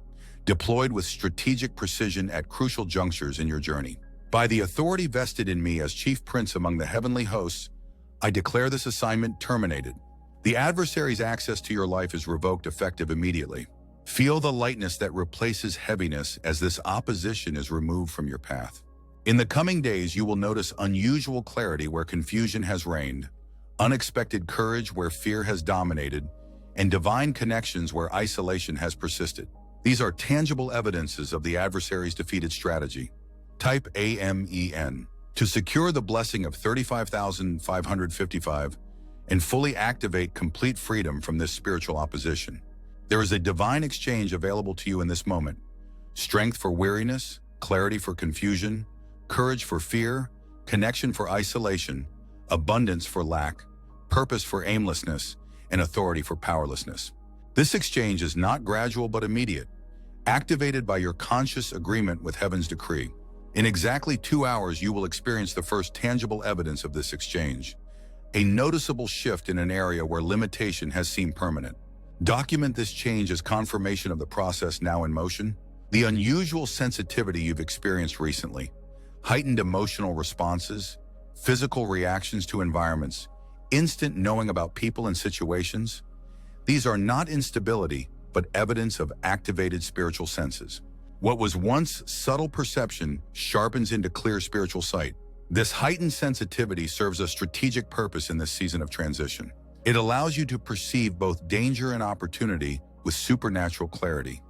deployed with strategic precision at crucial junctures in your journey. By the authority vested in me as chief prince among the heavenly hosts, I declare this assignment terminated. The adversary's access to your life is revoked effective immediately. Feel the lightness that replaces heaviness as this opposition is removed from your path. In the coming days, you will notice unusual clarity where confusion has reigned, unexpected courage where fear has dominated, and divine connections where isolation has persisted. These are tangible evidences of the adversary's defeated strategy. Type AMEN to secure the blessing of 35,555 and fully activate complete freedom from this spiritual opposition. There is a divine exchange available to you in this moment. Strength for weariness, clarity for confusion, courage for fear, connection for isolation, abundance for lack, purpose for aimlessness, and authority for powerlessness. This exchange is not gradual but immediate, activated by your conscious agreement with heaven's decree. In exactly 2 hours, you will experience the first tangible evidence of this exchange, a noticeable shift in an area where limitation has seemed permanent. Document this change as confirmation of the process now in motion. The unusual sensitivity you've experienced recently, heightened emotional responses, physical reactions to environments, instant knowing about people and situations. These are not instability, but evidence of activated spiritual senses. What was once subtle perception sharpens into clear spiritual sight. This heightened sensitivity serves a strategic purpose in this season of transition. It allows you to perceive both danger and opportunity with supernatural clarity,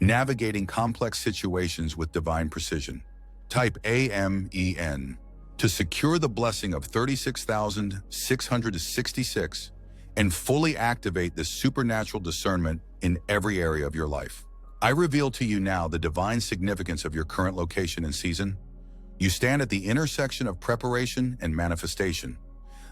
navigating complex situations with divine precision. Type AMEN to secure the blessing of 36,666 and fully activate this supernatural discernment in every area of your life. I reveal to you now the divine significance of your current location and season. You stand at the intersection of preparation and manifestation,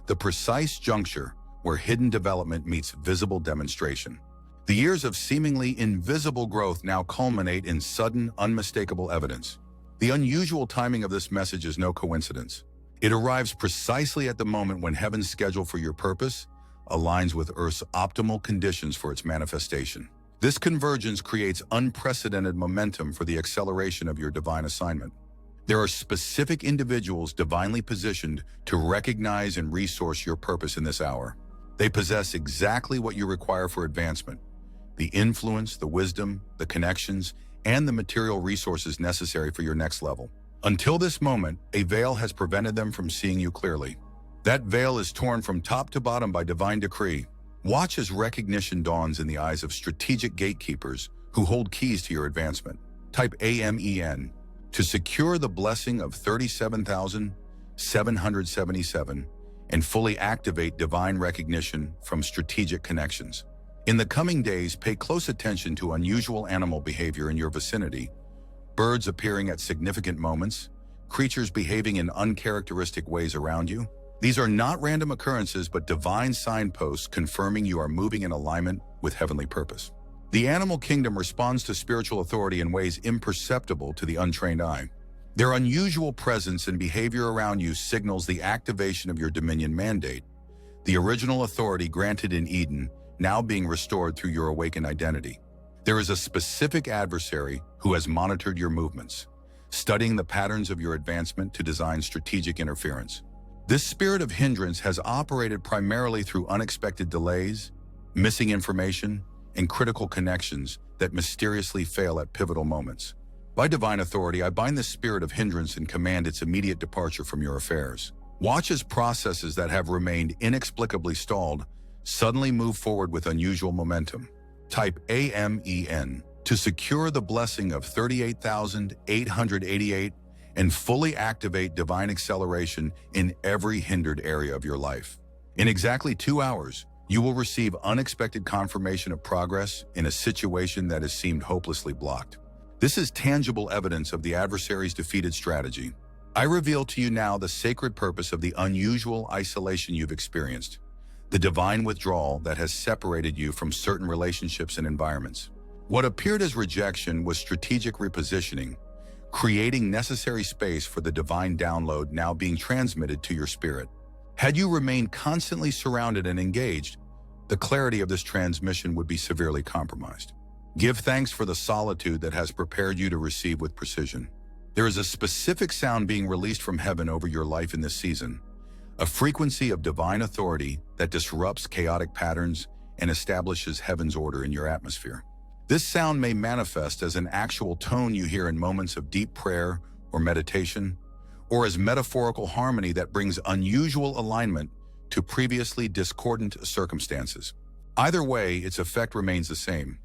the precise juncture where hidden development meets visible demonstration. The years of seemingly invisible growth now culminate in sudden, unmistakable evidence. The unusual timing of this message is no coincidence. It arrives precisely at the moment when heaven's schedule for your purpose aligns with Earth's optimal conditions for its manifestation. This convergence creates unprecedented momentum for the acceleration of your divine assignment. There are specific individuals divinely positioned to recognize and resource your purpose in this hour. They possess exactly what you require for advancement: the influence, the wisdom, the connections, and the material resources necessary for your next level. Until this moment, a veil has prevented them from seeing you clearly. That veil is torn from top to bottom by divine decree. Watch as recognition dawns in the eyes of strategic gatekeepers who hold keys to your advancement. Type AMEN to secure the blessing of 37,777 and fully activate divine recognition from strategic connections. In the coming days, pay close attention to unusual animal behavior in your vicinity: birds appearing at significant moments, creatures behaving in uncharacteristic ways around you. These are not random occurrences, but divine signposts confirming you are moving in alignment with heavenly purpose. The animal kingdom responds to spiritual authority in ways imperceptible to the untrained eye. Their unusual presence and behavior around you signals the activation of your dominion mandate, the original authority granted in Eden, now being restored through your awakened identity. There is a specific adversary who has monitored your movements, studying the patterns of your advancement to design strategic interference. This spirit of hindrance has operated primarily through unexpected delays, missing information, and critical connections that mysteriously fail at pivotal moments. By divine authority, I bind this spirit of hindrance and command its immediate departure from your affairs. Watch as processes that have remained inexplicably stalled suddenly move forward with unusual momentum. Type AMEN to secure the blessing of 38,888 and fully activate divine acceleration in every hindered area of your life. In exactly 2 hours, you will receive unexpected confirmation of progress in a situation that has seemed hopelessly blocked. This is tangible evidence of the adversary's defeated strategy. I reveal to you now the sacred purpose of the unusual isolation you've experienced, the divine withdrawal that has separated you from certain relationships and environments. What appeared as rejection was strategic repositioning, creating necessary space for the divine download now being transmitted to your spirit. Had you remained constantly surrounded and engaged, the clarity of this transmission would be severely compromised. Give thanks for the solitude that has prepared you to receive with precision. There is a specific sound being released from heaven over your life in this season, a frequency of divine authority that disrupts chaotic patterns and establishes heaven's order in your atmosphere. This sound may manifest as an actual tone you hear in moments of deep prayer or meditation, or as metaphorical harmony that brings unusual alignment to previously discordant circumstances. Either way, its effect remains the same.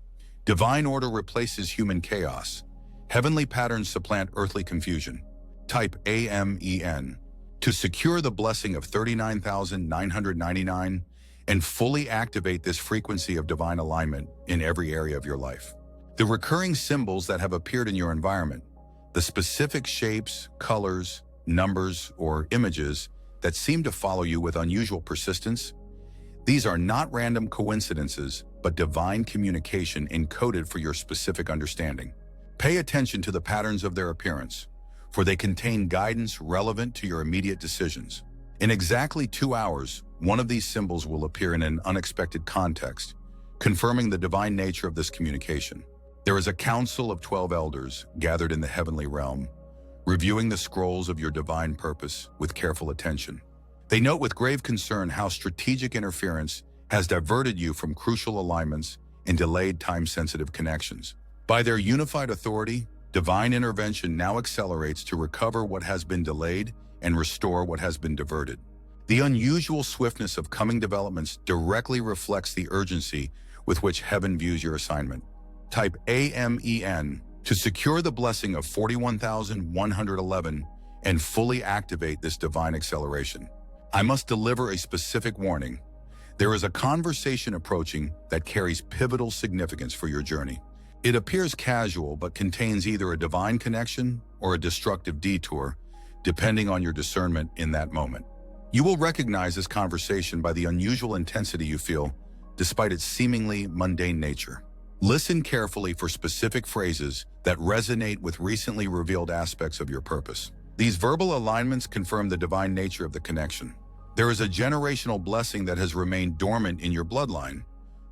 Divine order replaces human chaos. Heavenly patterns supplant earthly confusion. Type AMEN to secure the blessing of 39,999 and fully activate this frequency of divine alignment in every area of your life. The recurring symbols that have appeared in your environment, the specific shapes, colors, numbers, or images that seem to follow you with unusual persistence, These are not random coincidences, but divine communication encoded for your specific understanding. Pay attention to the patterns of their appearance, for they contain guidance relevant to your immediate decisions. In exactly 2 hours, one of these symbols will appear in an unexpected context, confirming the divine nature of this communication. There is a council of 12 elders gathered in the heavenly realm, reviewing the scrolls of your divine purpose with careful attention. They note with grave concern how strategic interference has diverted you from crucial alignments and delayed time-sensitive connections. By their unified authority, divine intervention now accelerates to recover what has been delayed and restore what has been diverted. The unusual swiftness of coming developments directly reflects the urgency with which heaven views your assignment. Type AMEN to secure the blessing of 41,111 and fully activate this divine acceleration. I must deliver a specific warning. There is a conversation approaching that carries pivotal significance for your journey. It appears casual but contains either a divine connection or a destructive detour, depending on your discernment in that moment. You will recognize this conversation by the unusual intensity you feel, despite its seemingly mundane nature. Listen carefully for specific phrases that resonate with recently revealed aspects of your purpose. These verbal alignments confirm the divine nature of the connection. There is a generational blessing that has remained dormant in your bloodline,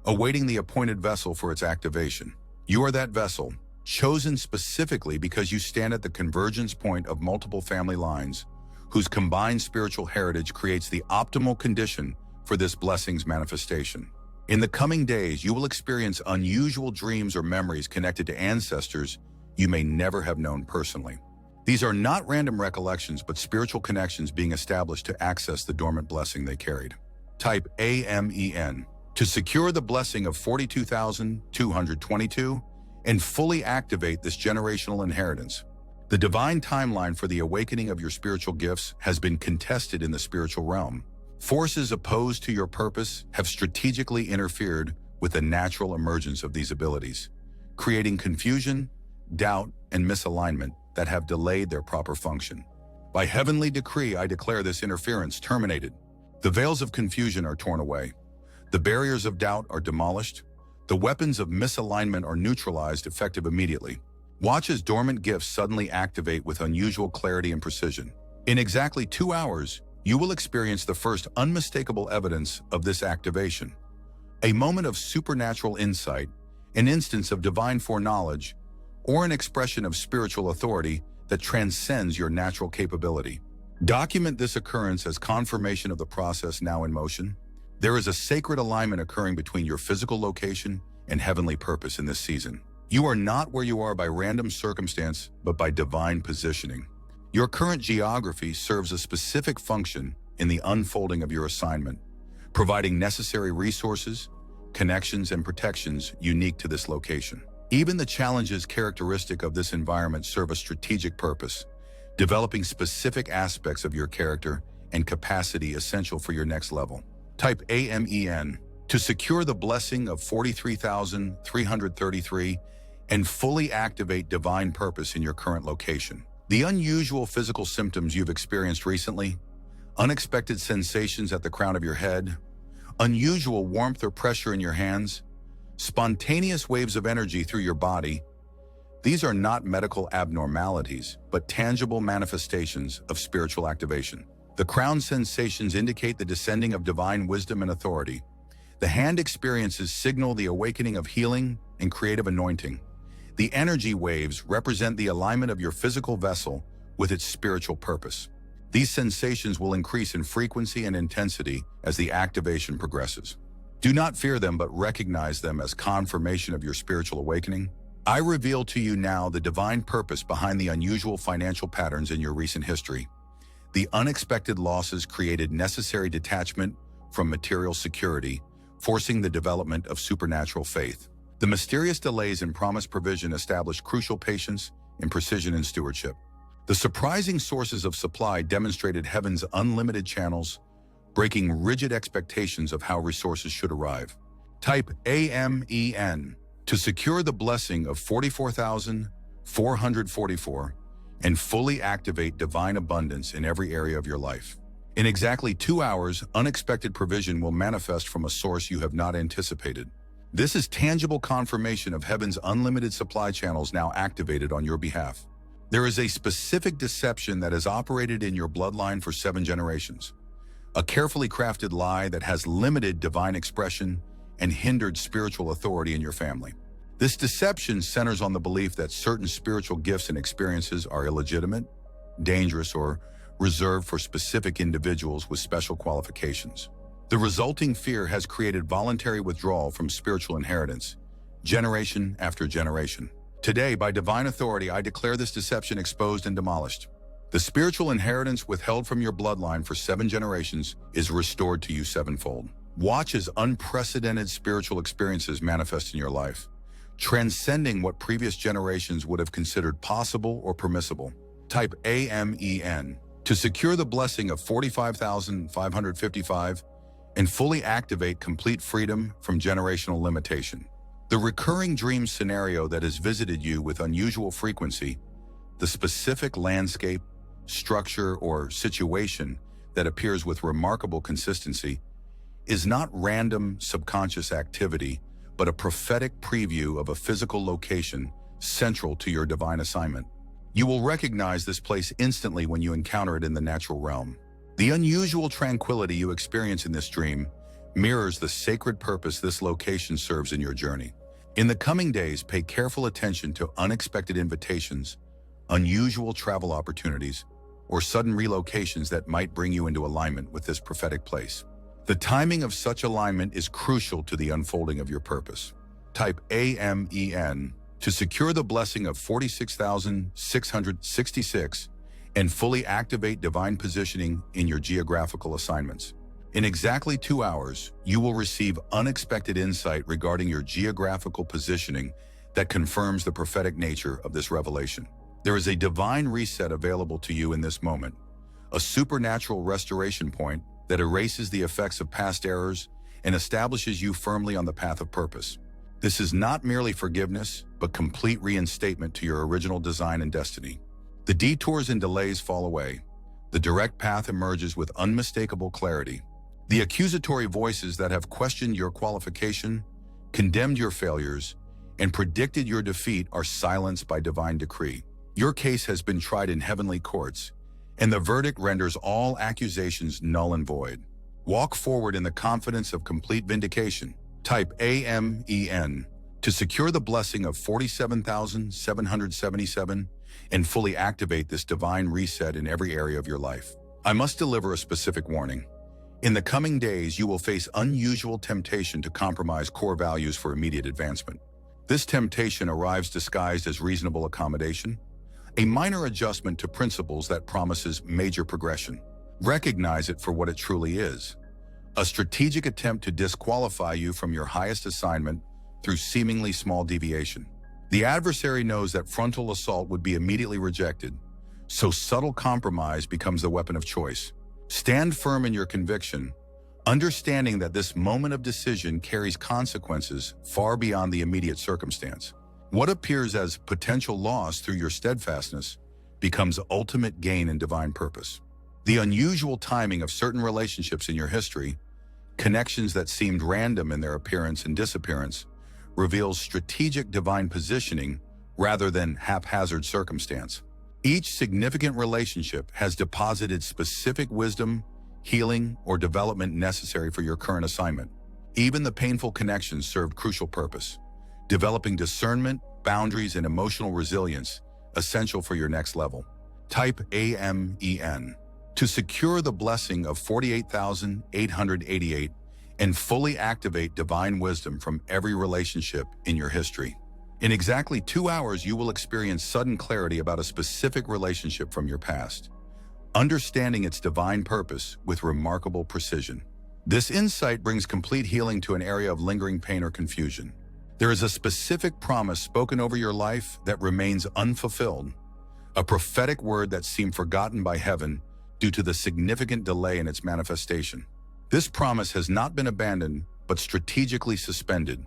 awaiting the appointed vessel for its activation. You are that vessel, chosen specifically because you stand at the convergence point of multiple family lines, whose combined spiritual heritage creates the optimal condition for this blessing's manifestation. In the coming days, you will experience unusual dreams or memories connected to ancestors you may never have known personally. These are not random recollections, but spiritual connections being established to access the dormant blessing they carried. Type AMEN to secure the blessing of 42,222 and fully activate this generational inheritance. The divine timeline for the awakening of your spiritual gifts has been contested in the spiritual realm. Forces opposed to your purpose have strategically interfered with the natural emergence of these abilities, creating confusion, doubt, and misalignment that have delayed their proper function. By heavenly decree, I declare this interference terminated. The veils of confusion are torn away. The barriers of doubt are demolished. The weapons of misalignment are neutralized, effective immediately. Watch as dormant gifts suddenly activate with unusual clarity and precision. In exactly 2 hours, you will experience the first unmistakable evidence of this activation. A moment of supernatural insight, an instance of divine foreknowledge, or an expression of spiritual authority that transcends your natural capability. Document this occurrence as confirmation of the process now in motion. There is a sacred alignment occurring between your physical location and heavenly purpose in this season. You are not where you are by random circumstance, but by divine positioning. Your current geography serves a specific function in the unfolding of your assignment, providing necessary resources, connections, and protections unique to this location. Even the challenges characteristic of this environment serve a strategic purpose, developing specific aspects of your character and capacity essential for your next level. Type AMEN to secure the blessing of 43,333 and fully activate divine purpose in your current location. The unusual physical symptoms you've experienced recently, unexpected sensations at the crown of your head, unusual warmth or pressure in your hands, spontaneous waves of energy through your body, these are not medical abnormalities, but tangible manifestations of spiritual activation. The crown sensations indicate the descending of divine wisdom and authority. The hand experiences signal the awakening of healing and creative anointing. The energy waves represent the alignment of your physical vessel with its spiritual purpose. These sensations will increase in frequency and intensity as the activation progresses. Do not fear them, but recognize them as confirmation of your spiritual awakening. I reveal to you now the divine purpose behind the unusual financial patterns in your recent history. The unexpected losses created necessary detachment from material security, forcing the development of supernatural faith. The mysterious delays in promised provision established crucial patience and precision in stewardship. The surprising sources of supply demonstrated heaven's unlimited channels, breaking rigid expectations of how resources should arrive. Type AMEN to secure the blessing of 44,444 and fully activate divine abundance in every area of your life. In exactly 2 hours, unexpected provision will manifest from a source you have not anticipated. This is tangible confirmation of heaven's unlimited supply channels now activated on your behalf. There is a specific deception that has operated in your bloodline for 7 generations. A carefully crafted lie that has limited divine expression and hindered spiritual authority in your family. This deception centers on the belief that certain spiritual gifts and experiences are illegitimate, dangerous, or reserved for specific individuals with special qualifications. The resulting fear has created voluntary withdrawal from spiritual inheritance, generation after generation. Today, by divine authority, I declare this deception exposed and demolished. The spiritual inheritance withheld from your bloodline for 7 generations is restored to you 7-fold. Watch as unprecedented spiritual experiences manifest in your life, transcending what previous generations would have considered possible or permissible. Type AMEN to secure the blessing of 45,555 and fully activate complete freedom from generational limitation. The recurring dream scenario that has visited you with unusual frequency, the specific landscape, structure, or situation that appears with remarkable consistency, is not random subconscious activity, but a prophetic preview of a physical location central to your divine assignment. You will recognize this place instantly when you encounter it in the natural realm. The unusual tranquility you experience in this dream mirrors the sacred purpose this location serves in your journey. In the coming days, pay careful attention to unexpected invitations, unusual travel opportunities, or sudden relocations that might bring you into alignment with this prophetic place. The timing of such alignment is crucial to the unfolding of your purpose. Type AMEN to secure the blessing of 46,666 and fully activate divine positioning in your geographical assignments. In exactly 2 hours, you will receive unexpected insight regarding your geographical positioning that confirms the prophetic nature of this revelation. There is a divine reset available to you in this moment, a supernatural restoration point that erases the effects of past errors and establishes you firmly on the path of purpose. This is not merely forgiveness, but complete reinstatement to your original design and destiny. The detours and delays fall away. The direct path emerges with unmistakable clarity. The accusatory voices that have questioned your qualification, condemned your failures, and predicted your defeat are silenced by divine decree. Your case has been tried in heavenly courts, and the verdict renders all accusations null and void. Walk forward in the confidence of complete vindication. Type AMEN to secure the blessing of 47,777 and fully activate this divine reset in every area of your life. I must deliver a specific warning. In the coming days, you will face unusual temptation to compromise core values for immediate advancement. This temptation arrives disguised as reasonable accommodation, a minor adjustment to principles that promises major progression. Recognize it for what it truly is: a strategic attempt to disqualify you from your highest assignment through seemingly small deviation. The adversary knows that frontal assault would be immediately rejected, so subtle compromise becomes the weapon of choice. Stand firm in your conviction, understanding that this moment of decision carries consequences far beyond the immediate circumstance. What appears as potential loss through your steadfastness becomes ultimate gain in divine purpose. The unusual timing of certain relationships in your history, connections that seemed random in their appearance and disappearance, reveals strategic divine positioning rather than haphazard circumstance. Each significant relationship has deposited specific wisdom, healing, or development necessary for your current assignment. Even the painful connections served crucial purpose, developing discernment, boundaries, and emotional resilience essential for your next level. Type AMEN to secure the blessing of 48,888 and fully activate divine wisdom from every relationship in your history. In exactly 2 hours, you will experience sudden clarity about a specific relationship from your past, understanding its divine purpose with remarkable precision. This insight brings complete healing to an area of lingering pain or confusion. There is a specific promise spoken over your life that remains unfulfilled, a prophetic word that seemed forgotten by heaven due to the significant delay in its manifestation. This promise has not been abandoned, but strategically suspended,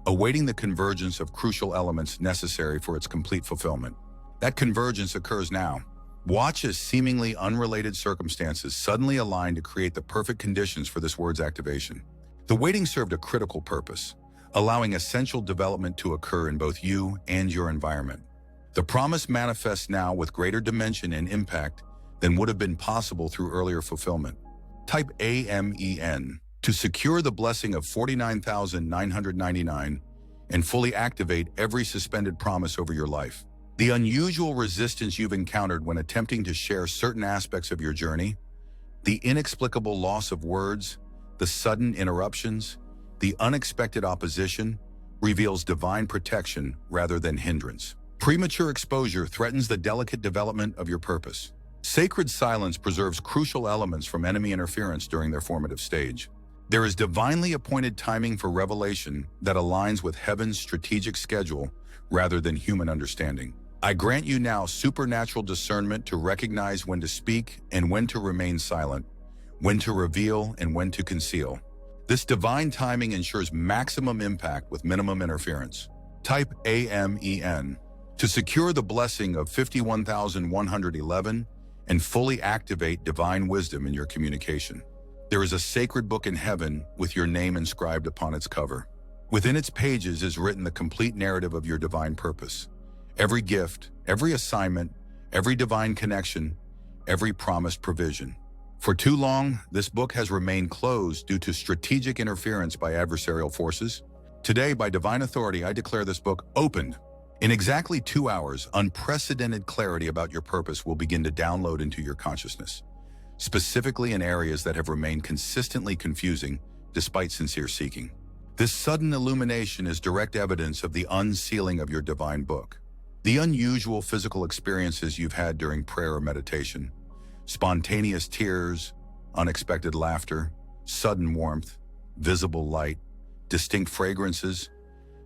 awaiting the convergence of crucial elements necessary for its complete fulfillment. That convergence occurs now. Watch as seemingly unrelated circumstances suddenly align to create the perfect conditions for this word's activation. The waiting served a critical purpose, allowing essential development to occur in both you and your environment. The promise manifests now with greater dimension and impact than would have been possible through earlier fulfillment. Type AMEN to secure the blessing of 49,999 and fully activate every suspended promise over your life. The unusual resistance you've encountered when attempting to share certain aspects of your journey, the inexplicable loss of words, the sudden interruptions, the unexpected opposition, reveals divine protection rather than hindrance. Premature exposure threatens the delicate development of your purpose. Sacred silence preserves crucial elements from enemy interference during their formative stage. There is divinely appointed timing for revelation that aligns with heaven's strategic schedule rather than human understanding. I grant you now supernatural discernment to recognize when to speak and when to remain silent, when to reveal and when to conceal. This divine timing ensures maximum impact with minimum interference. Type AMEN to secure the blessing of 51,111 and fully activate divine wisdom in your communication. There is a sacred book in heaven with your name inscribed upon its cover. Within its pages is written the complete narrative of your divine purpose. Every gift, every assignment, every divine connection, every promised provision. For too long, this book has remained closed due to strategic interference by adversarial forces. Today, by divine authority, I declare this book opened. In exactly 2 hours, unprecedented clarity about your purpose will begin to download into your consciousness, specifically in areas that have remained consistently confusing despite sincere seeking. This sudden illumination is direct evidence of the unsealing of your divine book. The unusual physical experiences you've had during prayer or meditation, spontaneous tears, unexpected laughter, sudden warmth, visible light, distinct fragrances,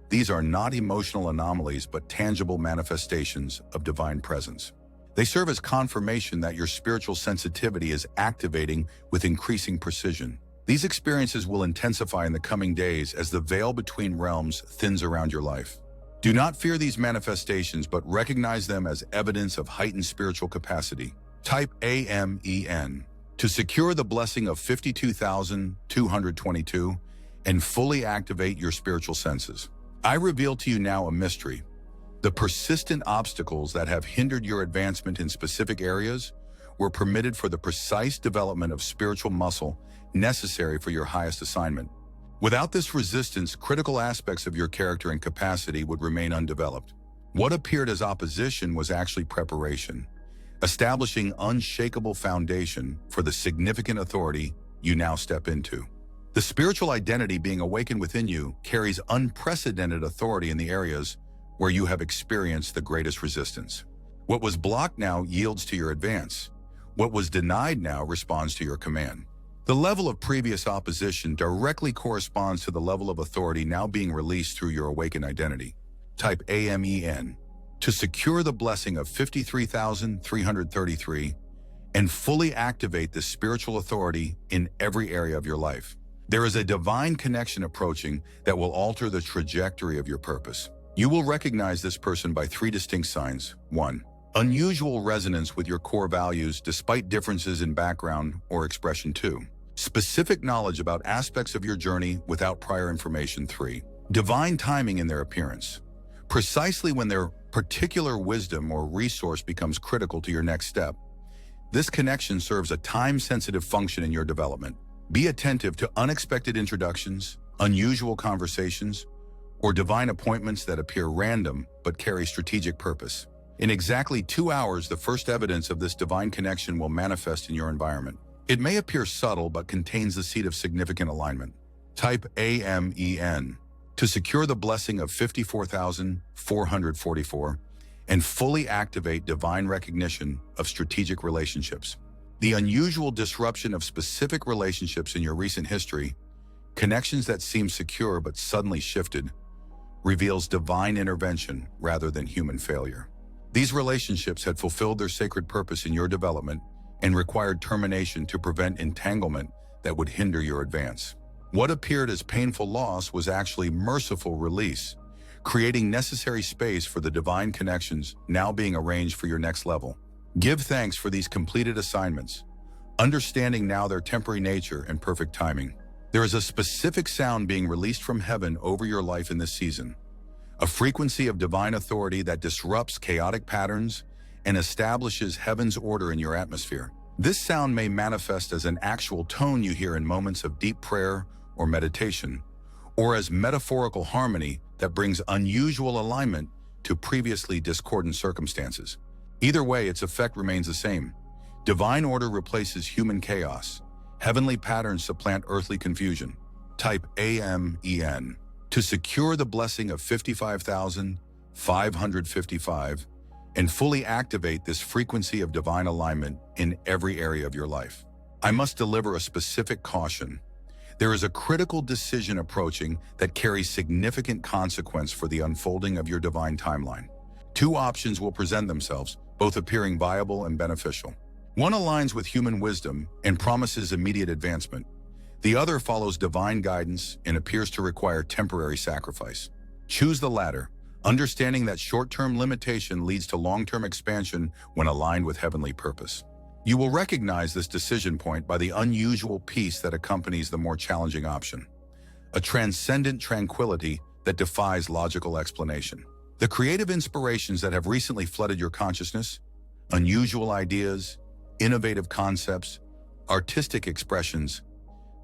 these are not emotional anomalies but tangible manifestations of divine presence. They serve as confirmation that your spiritual sensitivity is activating with increasing precision. These experiences will intensify in the coming days as the veil between realms thins around your life. Do not fear these manifestations, but recognize them as evidence of heightened spiritual capacity. Type AMEN to secure the blessing of 52,222 and fully activate your spiritual senses. I reveal to you now a mystery. The persistent obstacles that have hindered your advancement in specific areas were permitted for the precise development of spiritual muscle necessary for your highest assignment. Without this resistance, critical aspects of your character and capacity would remain undeveloped. What appeared as opposition was actually preparation, establishing unshakable foundation for the significant authority you now step into. The spiritual identity being awakened within you carries unprecedented authority in the areas where you have experienced the greatest resistance. What was blocked now yields to your advance. What was denied now responds to your command. The level of previous opposition directly corresponds to the level of authority now being released through your awakened identity. Type AMEN to secure the blessing of 53,333 and fully activate this spiritual authority in every area of your life. There is a divine connection approaching that will alter the trajectory of your purpose. You will recognize this person by 3 distinct signs. 1. Unusual resonance with your core values despite differences in background or expression. 2. Specific knowledge about aspects of your journey without prior information. 3. Divine timing in their appearance, precisely when their particular wisdom or resource becomes critical to your next step. This connection serves a time-sensitive function in your development. Be attentive to unexpected introductions, unusual conversations, or divine appointments that appear random but carry strategic purpose. In exactly 2 hours, the first evidence of this divine connection will manifest in your environment. It may appear subtle but contains the seed of significant alignment. Type AMEN to secure the blessing of 54,444 and fully activate divine recognition of strategic relationships. The unusual disruption of specific relationships in your recent history, connections that seem secure but suddenly shifted, reveals divine intervention rather than human failure. These relationships had fulfilled their sacred purpose in your development and required termination to prevent entanglement that would hinder your advance. What appeared as painful loss was actually merciful release, creating necessary space for the divine connections now being arranged for your next level. Give thanks for these completed assignments, understanding now their temporary nature and perfect timing. There is a specific sound being released from heaven over your life in this season, a frequency of divine authority that disrupts chaotic patterns and establishes heaven's order in your atmosphere. This sound may manifest as an actual tone you hear in moments of deep prayer or meditation, or as metaphorical harmony that brings unusual alignment to previously discordant circumstances. Either way, its effect remains the same. Divine order replaces human chaos. Heavenly patterns supplant earthly confusion. Type AMEN to secure the blessing of 55,555 and fully activate this frequency of divine alignment in every area of your life. I must deliver a specific caution. There is a critical decision approaching that carries significant consequence for the unfolding of your divine timeline. Two options will present themselves, both appearing viable and beneficial. One aligns with human wisdom and promises immediate advancement. The other follows divine guidance and appears to require temporary sacrifice. Choose the latter, understanding that short-term limitation leads to long-term expansion when aligned with heavenly purpose. You will recognize this decision point by the unusual peace that accompanies the more challenging option, a transcendent tranquility that defies logical explanation. The creative inspirations that have recently flooded your consciousness, unusual ideas, innovative concepts, artistic expressions,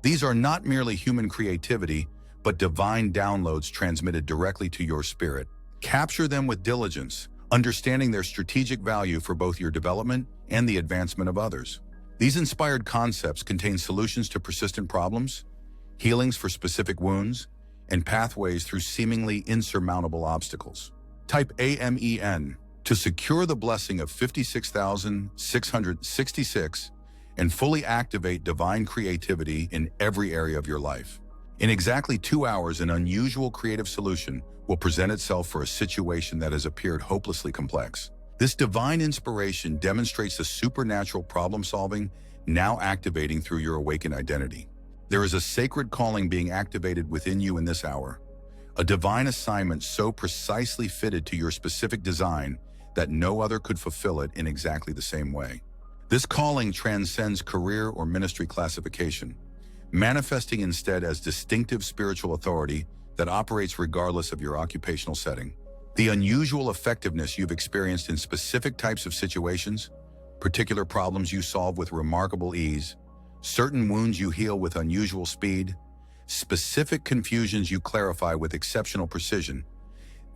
these are not merely human creativity, but divine downloads transmitted directly to your spirit. Capture them with diligence, understanding their strategic value for both your development and the advancement of others. These inspired concepts contain solutions to persistent problems, healings for specific wounds, and pathways through seemingly insurmountable obstacles. Type AMEN to secure the blessing of 56,666 and fully activate divine creativity in every area of your life. In exactly 2 hours, an unusual creative solution will present itself for a situation that has appeared hopelessly complex. This divine inspiration demonstrates the supernatural problem-solving now activating through your awakened identity. There is a sacred calling being activated within you in this hour, a divine assignment so precisely fitted to your specific design that no other could fulfill it in exactly the same way. This calling transcends career or ministry classification, manifesting instead as distinctive spiritual authority that operates regardless of your occupational setting. The unusual effectiveness you've experienced in specific types of situations, particular problems you solve with remarkable ease, certain wounds you heal with unusual speed, specific confusions you clarify with exceptional precision,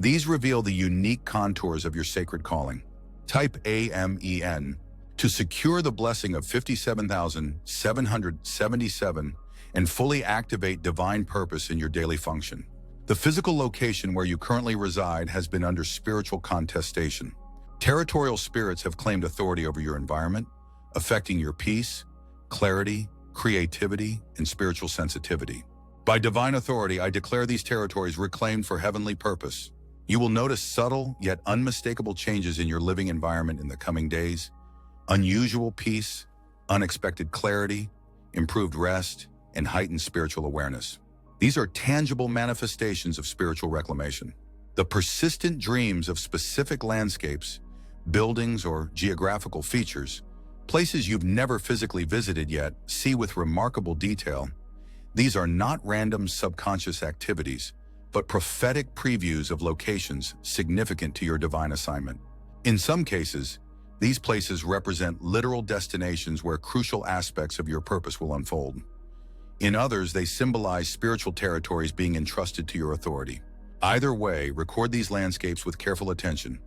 these reveal the unique contours of your sacred calling. Type AMEN to secure the blessing of 57,777 and fully activate divine purpose in your daily function. The physical location where you currently reside has been under spiritual contestation. Territorial spirits have claimed authority over your environment, affecting your peace, clarity, creativity, and spiritual sensitivity. By divine authority, I declare these territories reclaimed for heavenly purpose. You will notice subtle yet unmistakable changes in your living environment in the coming days. Unusual peace, unexpected clarity, improved rest, and heightened spiritual awareness. These are tangible manifestations of spiritual reclamation. The persistent dreams of specific landscapes, buildings, or geographical features, places you've never physically visited yet, see with remarkable detail. These are not random subconscious activities, but prophetic previews of locations significant to your divine assignment. In some cases, these places represent literal destinations where crucial aspects of your purpose will unfold. In others, they symbolize spiritual territories being entrusted to your authority. Either way, record these landscapes with careful attention,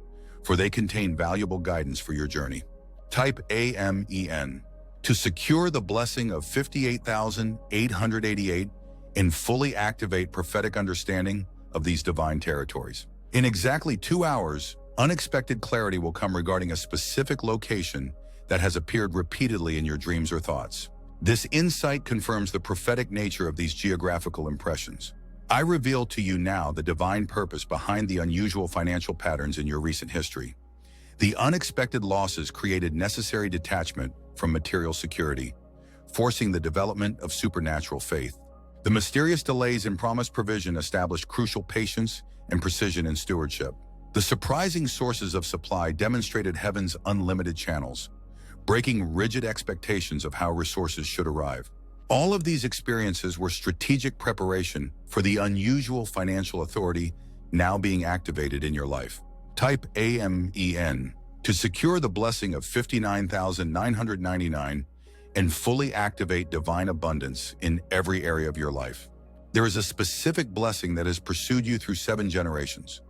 for they contain valuable guidance for your journey. Type AMEN to secure the blessing of 58,888 and fully activate prophetic understanding of these divine territories. In exactly 2 hours, unexpected clarity will come regarding a specific location that has appeared repeatedly in your dreams or thoughts. This insight confirms the prophetic nature of these geographical impressions. I reveal to you now the divine purpose behind the unusual financial patterns in your recent history. The unexpected losses created necessary detachment from material security, forcing the development of supernatural faith. The mysterious delays in promised provision established crucial patience and precision in stewardship. The surprising sources of supply demonstrated heaven's unlimited channels, breaking rigid expectations of how resources should arrive. All of these experiences were strategic preparation for the unusual financial authority now being activated in your life. Type AMEN to secure the blessing of 59,999 and fully activate divine abundance in every area of your life. There is a specific blessing that has pursued you through 7 generations,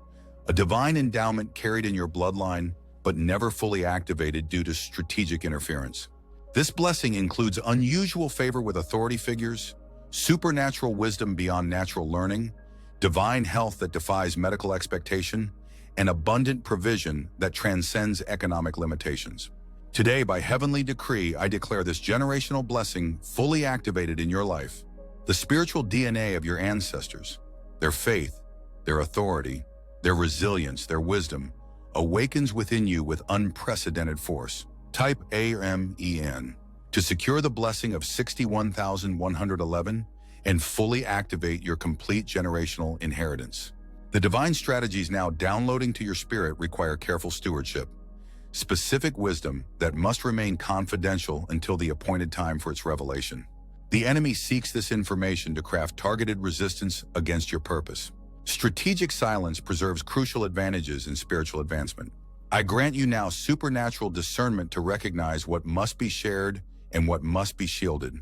a divine endowment carried in your bloodline but never fully activated due to strategic interference. This blessing includes unusual favor with authority figures, supernatural wisdom beyond natural learning, divine health that defies medical expectation, and abundant provision that transcends economic limitations. Today, by heavenly decree, I declare this generational blessing fully activated in your life. The spiritual DNA of your ancestors, their faith, their authority, their resilience, their wisdom, awakens within you with unprecedented force. Type AMEN to secure the blessing of 61,111 and fully activate your complete generational inheritance. The divine strategies now downloading to your spirit require careful stewardship, specific wisdom that must remain confidential until the appointed time for its revelation. The enemy seeks this information to craft targeted resistance against your purpose. Strategic silence preserves crucial advantages in spiritual advancement. I grant you now supernatural discernment to recognize what must be shared and what must be shielded,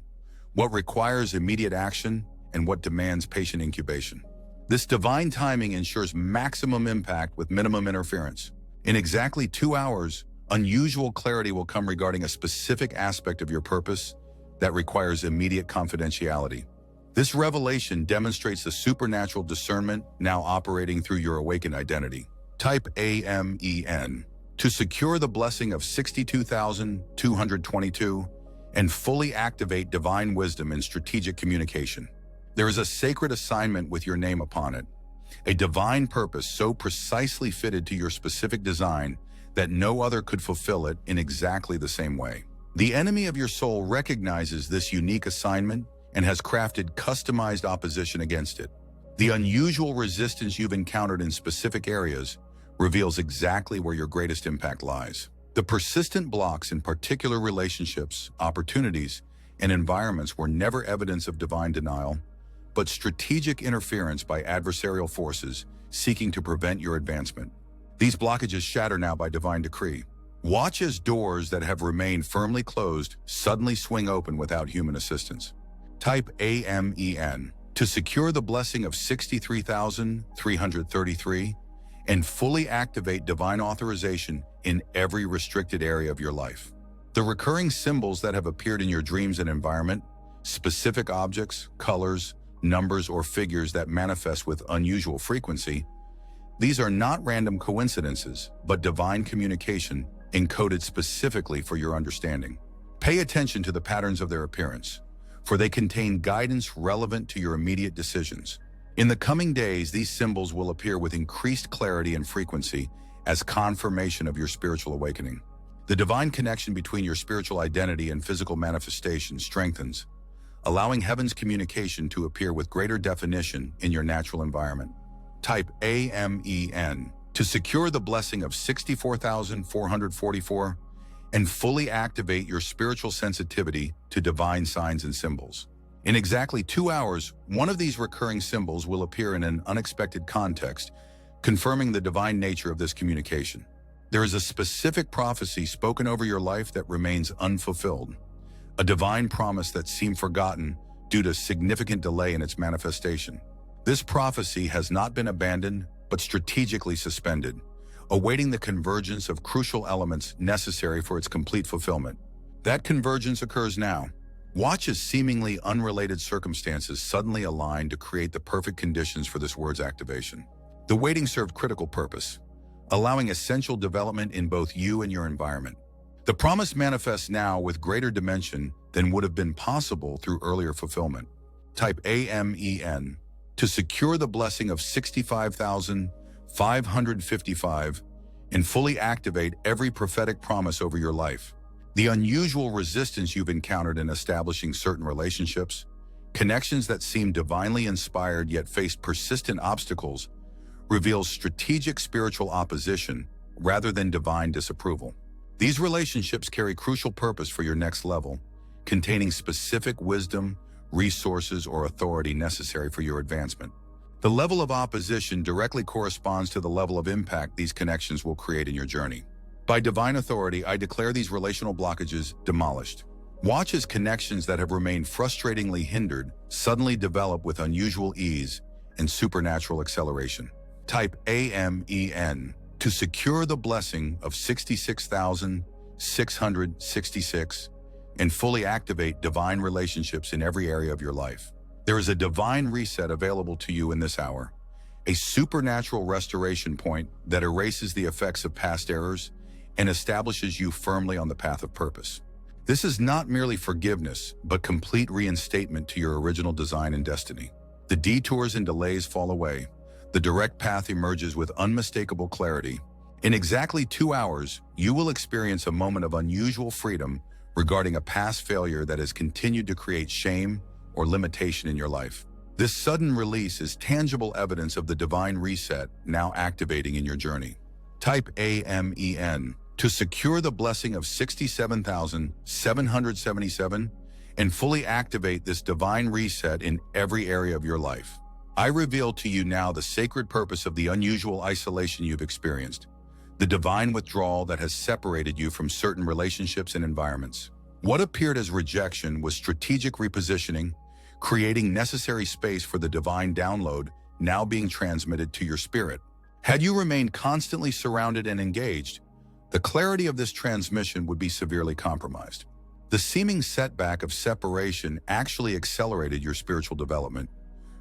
what requires immediate action and what demands patient incubation. This divine timing ensures maximum impact with minimum interference. In exactly 2 hours, unusual clarity will come regarding a specific aspect of your purpose that requires immediate confidentiality. This revelation demonstrates the supernatural discernment now operating through your awakened identity. Type AMEN to secure the blessing of 62,222 and fully activate divine wisdom in strategic communication. There is a sacred assignment with your name upon it, a divine purpose so precisely fitted to your specific design that no other could fulfill it in exactly the same way. The enemy of your soul recognizes this unique assignment and has crafted customized opposition against it. The unusual resistance you've encountered in specific areas reveals exactly where your greatest impact lies. The persistent blocks in particular relationships, opportunities, and environments were never evidence of divine denial, but strategic interference by adversarial forces seeking to prevent your advancement. These blockages shatter now by divine decree. Watch as doors that have remained firmly closed suddenly swing open without human assistance. Type AMEN to secure the blessing of 63,333 and fully activate divine authorization in every restricted area of your life. The recurring symbols that have appeared in your dreams and environment, specific objects, colors, numbers, or figures that manifest with unusual frequency, these are not random coincidences, but divine communication encoded specifically for your understanding. Pay attention to the patterns of their appearance, for they contain guidance relevant to your immediate decisions. In the coming days, these symbols will appear with increased clarity and frequency as confirmation of your spiritual awakening. The divine connection between your spiritual identity and physical manifestation strengthens, allowing heaven's communication to appear with greater definition in your natural environment. Type AMEN to secure the blessing of 64,444 and fully activate your spiritual sensitivity to divine signs and symbols. In exactly 2 hours, one of these recurring symbols will appear in an unexpected context, confirming the divine nature of this communication. There is a specific prophecy spoken over your life that remains unfulfilled, a divine promise that seemed forgotten due to significant delay in its manifestation. This prophecy has not been abandoned, but strategically suspended, awaiting the convergence of crucial elements necessary for its complete fulfillment. That convergence occurs now. Watch as seemingly unrelated circumstances suddenly align to create the perfect conditions for this word's activation. The waiting served critical purpose, allowing essential development in both you and your environment. The promise manifests now with greater dimension than would have been possible through earlier fulfillment. Type AMEN to secure the blessing of 65,555 and fully activate every prophetic promise over your life. The unusual resistance you've encountered in establishing certain relationships, connections that seem divinely inspired yet faced persistent obstacles, reveals strategic spiritual opposition rather than divine disapproval. These relationships carry crucial purpose for your next level, containing specific wisdom, resources, or authority necessary for your advancement. The level of opposition directly corresponds to the level of impact these connections will create in your journey. By divine authority, I declare these relational blockages demolished. Watch as connections that have remained frustratingly hindered suddenly develop with unusual ease and supernatural acceleration. Type AMEN to secure the blessing of 66,666 and fully activate divine relationships in every area of your life. There is a divine reset available to you in this hour, a supernatural restoration point that erases the effects of past errors and establishes you firmly on the path of purpose. This is not merely forgiveness, but complete reinstatement to your original design and destiny. The detours and delays fall away. The direct path emerges with unmistakable clarity. In exactly 2 hours, you will experience a moment of unusual freedom regarding a past failure that has continued to create shame or limitation in your life. This sudden release is tangible evidence of the divine reset now activating in your journey. Type AMEN to secure the blessing of 67,777 and fully activate this divine reset in every area of your life. I reveal to you now the sacred purpose of the unusual isolation you've experienced, the divine withdrawal that has separated you from certain relationships and environments. What appeared as rejection was strategic repositioning, creating necessary space for the divine download now being transmitted to your spirit. Had you remained constantly surrounded and engaged, the clarity of this transmission would be severely compromised. The seeming setback of separation actually accelerated your spiritual development,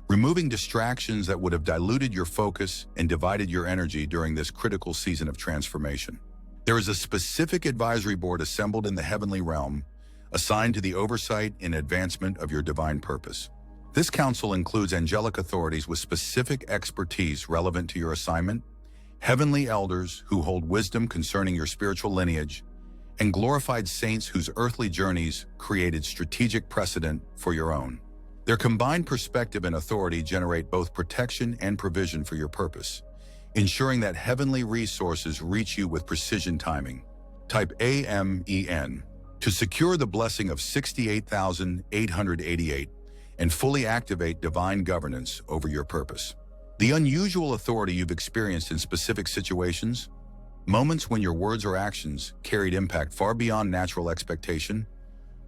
removing distractions that would have diluted your focus and divided your energy during this critical season of transformation. There is a specific advisory board assembled in the heavenly realm, assigned to the oversight and advancement of your divine purpose. This council includes angelic authorities with specific expertise relevant to your assignment, heavenly elders who hold wisdom concerning your spiritual lineage, and glorified saints whose earthly journeys created strategic precedent for your own. Their combined perspective and authority generate both protection and provision for your purpose, ensuring that heavenly resources reach you with precision timing. Type AMEN to secure the blessing of 68,888 and fully activate divine governance over your purpose. The unusual authority you've experienced in specific situations, moments when your words or actions carried impact far beyond natural expectation,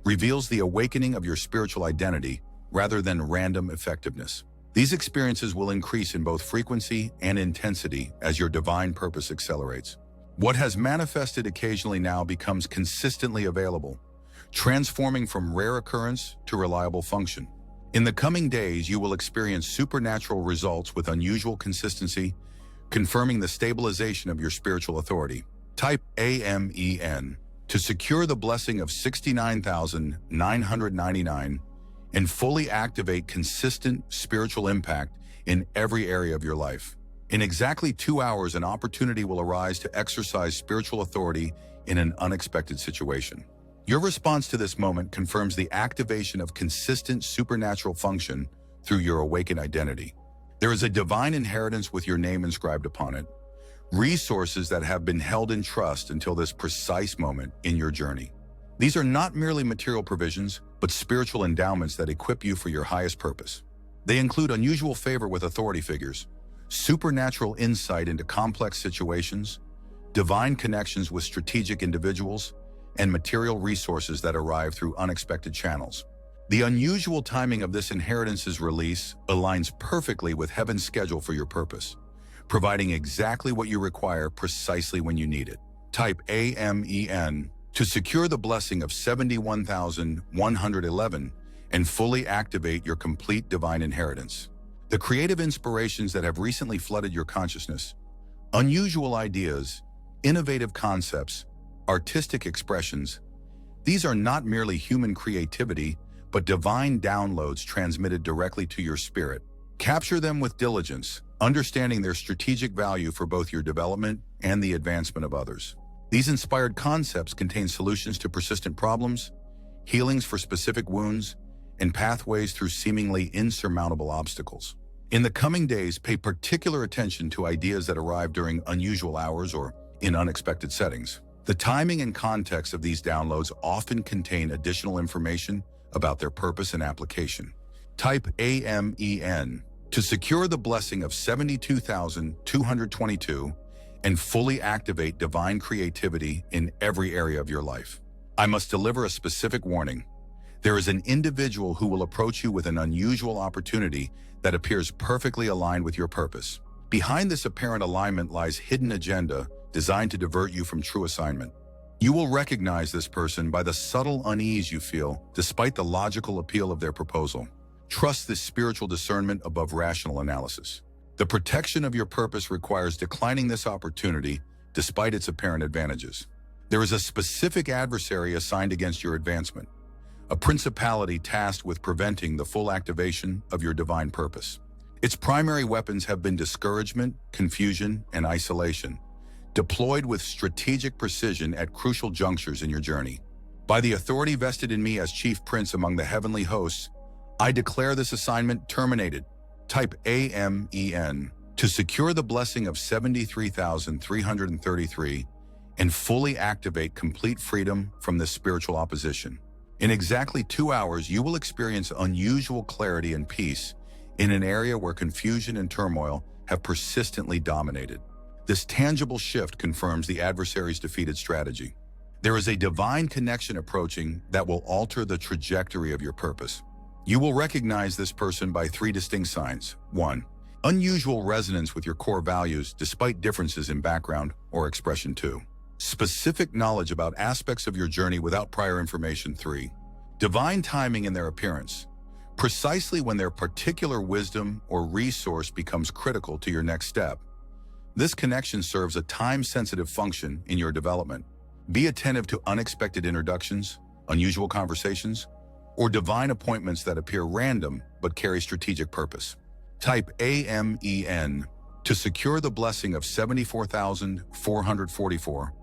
reveals the awakening of your spiritual identity rather than random effectiveness. These experiences will increase in both frequency and intensity as your divine purpose accelerates. What has manifested occasionally now becomes consistently available, transforming from rare occurrence to reliable function. In the coming days, you will experience supernatural results with unusual consistency, confirming the stabilization of your spiritual authority. Type AMEN to secure the blessing of 69,999 and fully activate consistent spiritual impact in every area of your life. In exactly 2 hours, an opportunity will arise to exercise spiritual authority in an unexpected situation. Your response to this moment confirms the activation of consistent supernatural function through your awakened identity. There is a divine inheritance with your name inscribed upon it, resources that have been held in trust until this precise moment in your journey. These are not merely material provisions, but spiritual endowments that equip you for your highest purpose. They include unusual favor with authority figures, supernatural insight into complex situations, divine connections with strategic individuals, and material resources that arrive through unexpected channels. The unusual timing of this inheritance's release aligns perfectly with heaven's schedule for your purpose, providing exactly what you require precisely when you need it. Type AMEN to secure the blessing of 71,111 and fully activate your complete divine inheritance. The creative inspirations that have recently flooded your consciousness, unusual ideas, innovative concepts, artistic expressions, these are not merely human creativity, but divine downloads transmitted directly to your spirit. Capture them with diligence, understanding their strategic value for both your development and the advancement of others. These inspired concepts contain solutions to persistent problems, healings for specific wounds, and pathways through seemingly insurmountable obstacles. In the coming days, pay particular attention to ideas that arrive during unusual hours or in unexpected settings. The timing and context of these downloads often contain additional information about their purpose and application. Type AMEN to secure the blessing of 72,222 and fully activate divine creativity in every area of your life. I must deliver a specific warning. There is an individual who will approach you with an unusual opportunity that appears perfectly aligned with your purpose. Behind this apparent alignment lies hidden agenda designed to divert you from true assignment. You will recognize this person by the subtle unease you feel despite the logical appeal of their proposal. Trust this spiritual discernment above rational analysis. The protection of your purpose requires declining this opportunity despite its apparent advantages. There is a specific adversary assigned against your advancement, a principality tasked with preventing the full activation of your divine purpose. Its primary weapons have been discouragement, confusion, and isolation, deployed with strategic precision at crucial junctures in your journey. By the authority vested in me as Chief Prince among the heavenly hosts, I declare this assignment terminated. Type AMEN to secure the blessing of 73,333 and fully activate complete freedom from this spiritual opposition. In exactly 2 hours, you will experience unusual clarity and peace in an area where confusion and turmoil have persistently dominated. This tangible shift confirms the adversary's defeated strategy. There is a divine connection approaching that will alter the trajectory of your purpose. You will recognize this person by 3 distinct signs. 1. Unusual resonance with your core values despite differences in background or expression. 2. Specific knowledge about aspects of your journey without prior information. 3. Divine timing in their appearance, precisely when their particular wisdom or resource becomes critical to your next step. This connection serves a time-sensitive function in your development. Be attentive to unexpected introductions, unusual conversations, or divine appointments that appear random but carry strategic purpose. Type AMEN to secure the blessing of 74,444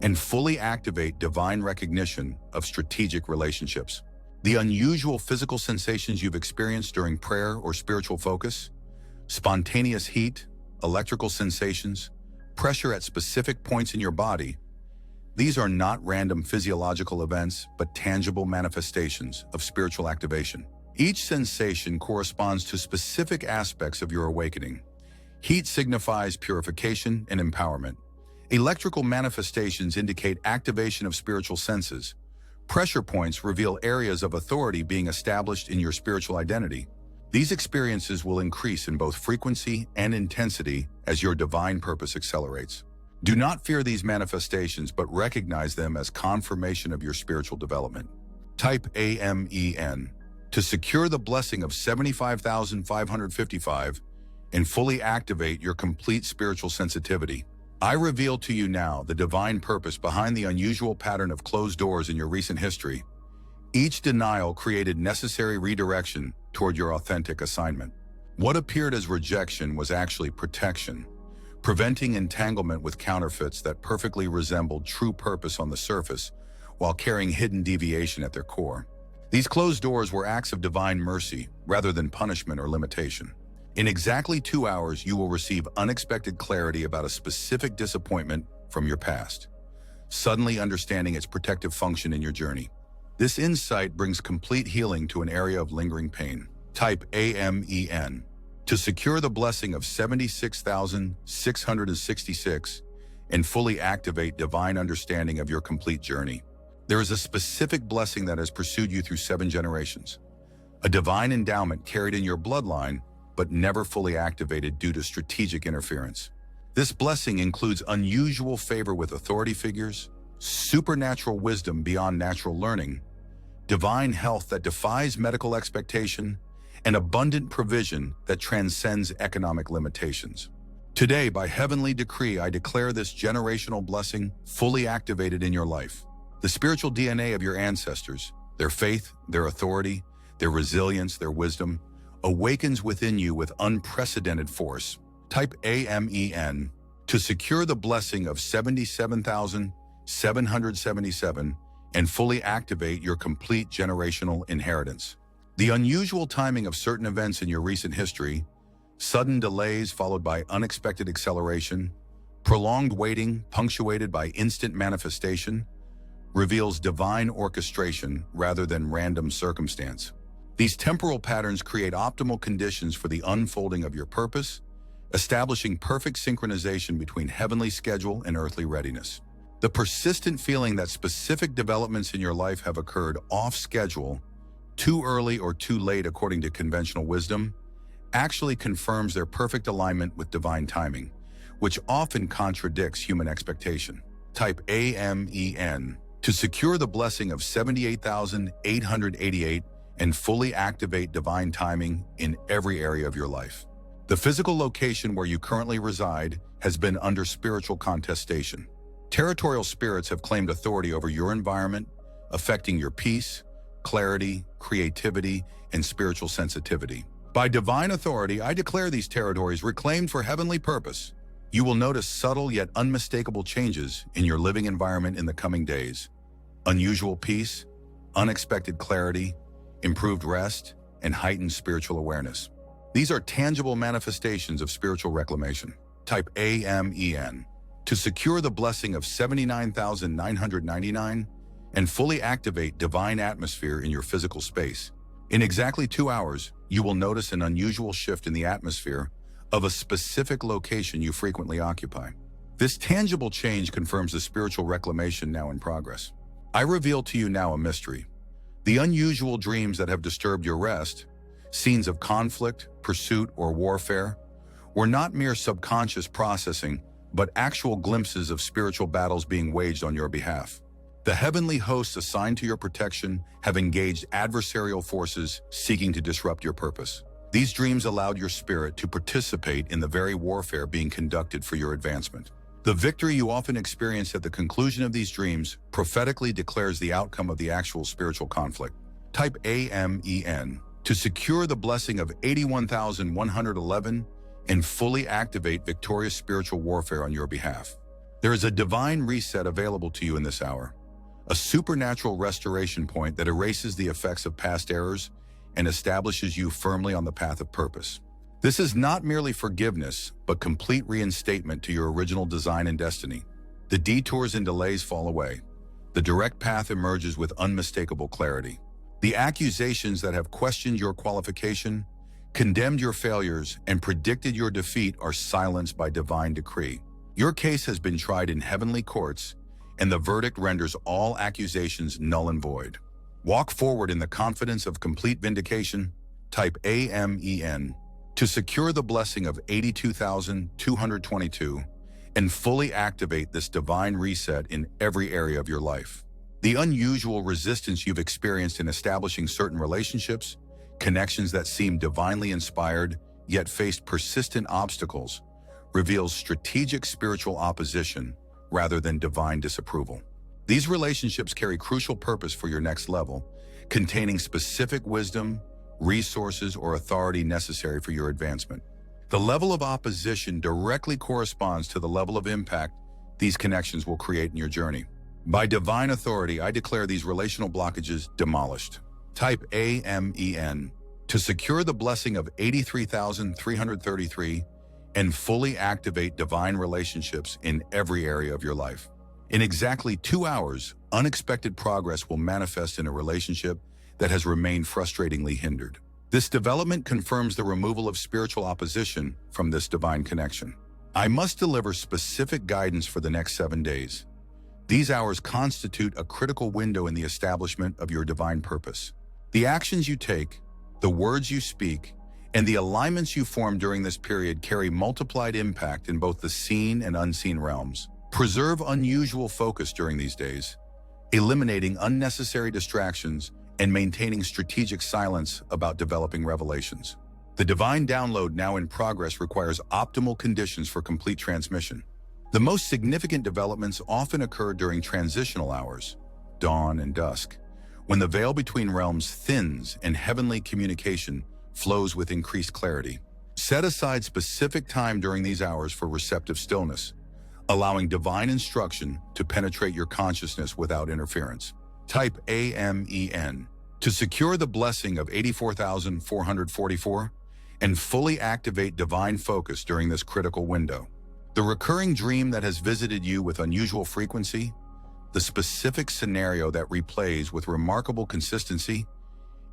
and fully activate divine recognition of strategic relationships. The unusual physical sensations you've experienced during prayer or spiritual focus, spontaneous heat, electrical sensations, pressure at specific points in your body, these are not random physiological events, but tangible manifestations of spiritual activation. Each sensation corresponds to specific aspects of your awakening. Heat signifies purification and empowerment. Electrical manifestations indicate activation of spiritual senses. Pressure points reveal areas of authority being established in your spiritual identity. These experiences will increase in both frequency and intensity as your divine purpose accelerates. Do not fear these manifestations, but recognize them as confirmation of your spiritual development. Type AMEN to secure the blessing of 75,555 and fully activate your complete spiritual sensitivity. I reveal to you now the divine purpose behind the unusual pattern of closed doors in your recent history. Each denial created necessary redirection toward your authentic assignment. What appeared as rejection was actually protection, preventing entanglement with counterfeits that perfectly resembled true purpose on the surface while carrying hidden deviation at their core. These closed doors were acts of divine mercy rather than punishment or limitation. In exactly 2 hours, you will receive unexpected clarity about a specific disappointment from your past, suddenly understanding its protective function in your journey. This insight brings complete healing to an area of lingering pain. Type AMEN to secure the blessing of 76,666 and fully activate divine understanding of your complete journey. There is a specific blessing that has pursued you through 7 generations, a divine endowment carried in your bloodline but never fully activated due to strategic interference. This blessing includes unusual favor with authority figures, supernatural wisdom beyond natural learning, divine health that defies medical expectation, and abundant provision that transcends economic limitations. Today, by heavenly decree, I declare this generational blessing fully activated in your life. The spiritual DNA of your ancestors, their faith, their authority, their resilience, their wisdom, awakens within you with unprecedented force. Type AMEN to secure the blessing of 77,777 and fully activate your complete generational inheritance. The unusual timing of certain events in your recent history, Sudden delays followed by unexpected acceleration, prolonged waiting punctuated by instant manifestation, reveals divine orchestration rather than random circumstance. These temporal patterns create optimal conditions for the unfolding of your purpose, establishing perfect synchronization between heavenly schedule and earthly readiness. The persistent feeling that specific developments in your life have occurred off schedule, too early or too late according to conventional wisdom, actually confirms their perfect alignment with divine timing, which often contradicts human expectation. Type AMEN to secure the blessing of 78,888 and fully activate divine timing in every area of your life. The physical location where you currently reside has been under spiritual contestation. Territorial spirits have claimed authority over your environment, affecting your peace, clarity, creativity, and spiritual sensitivity. By divine authority, I declare these territories reclaimed for heavenly purpose. You will notice subtle yet unmistakable changes in your living environment in the coming days. Unusual peace, unexpected clarity, improved rest, and heightened spiritual awareness. These are tangible manifestations of spiritual reclamation. Type AMEN to secure the blessing of 79,999 and fully activate divine atmosphere in your physical space. In exactly 2 hours, you will notice an unusual shift in the atmosphere of a specific location you frequently occupy. This tangible change confirms the spiritual reclamation now in progress. I reveal to you now a mystery. The unusual dreams that have disturbed your rest, scenes of conflict, pursuit, or warfare, were not mere subconscious processing, but actual glimpses of spiritual battles being waged on your behalf. The heavenly hosts assigned to your protection have engaged adversarial forces seeking to disrupt your purpose. These dreams allowed your spirit to participate in the very warfare being conducted for your advancement. The victory you often experience at the conclusion of these dreams prophetically declares the outcome of the actual spiritual conflict. Type AMEN to secure the blessing of 81,111 and fully activate victorious spiritual warfare on your behalf. There is a divine reset available to you in this hour, a supernatural restoration point that erases the effects of past errors and establishes you firmly on the path of purpose. This is not merely forgiveness, but complete reinstatement to your original design and destiny. The detours and delays fall away. The direct path emerges with unmistakable clarity. The accusations that have questioned your qualification, condemned your failures, and predicted your defeat are silenced by divine decree. Your case has been tried in heavenly courts, and the verdict renders all accusations null and void. Walk forward in the confidence of complete vindication. Type AMEN to secure the blessing of 82,222 and fully activate this divine reset in every area of your life. The unusual resistance you've experienced in establishing certain relationships, connections that seem divinely inspired yet faced persistent obstacles, reveals strategic spiritual opposition rather than divine disapproval. These relationships carry crucial purpose for your next level, containing specific wisdom, resources, or authority necessary for your advancement. The level of opposition directly corresponds to the level of impact these connections will create in your journey. By divine authority, I declare these relational blockages demolished. Type AMEN to secure the blessing of 83,333 and fully activate divine relationships in every area of your life. In exactly 2 hours, unexpected progress will manifest in a relationship that has remained frustratingly hindered. This development confirms the removal of spiritual opposition from this divine connection. I must deliver specific guidance for the next 7 days. These hours constitute a critical window in the establishment of your divine purpose. The actions you take, the words you speak, and the alignments you form during this period carry multiplied impact in both the seen and unseen realms. Preserve unusual focus during these days, eliminating unnecessary distractions and maintaining strategic silence about developing revelations. The divine download now in progress requires optimal conditions for complete transmission. The most significant developments often occur during transitional hours, dawn and dusk, when the veil between realms thins and heavenly communication flows with increased clarity. Set aside specific time during these hours for receptive stillness, allowing divine instruction to penetrate your consciousness without interference. Type AMEN to secure the blessing of 84,444 and fully activate divine focus during this critical window. The recurring dream that has visited you with unusual frequency, the specific scenario that replays with remarkable consistency,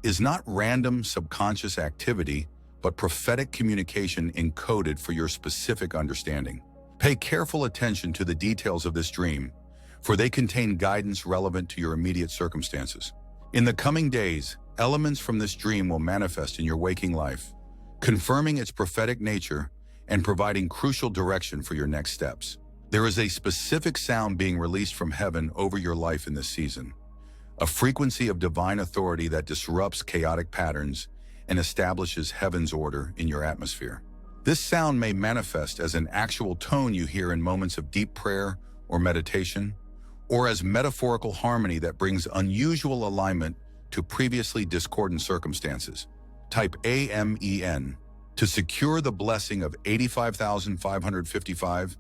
is not random subconscious activity, but prophetic communication encoded for your specific understanding. Pay careful attention to the details of this dream, for they contain guidance relevant to your immediate circumstances. In the coming days, elements from this dream will manifest in your waking life, confirming its prophetic nature and providing crucial direction for your next steps. There is a specific sound being released from heaven over your life in this season, a frequency of divine authority that disrupts chaotic patterns and establishes heaven's order in your atmosphere. This sound may manifest as an actual tone you hear in moments of deep prayer or meditation, or as metaphorical harmony that brings unusual alignment to previously discordant circumstances. Type AMEN to secure the blessing of 85,555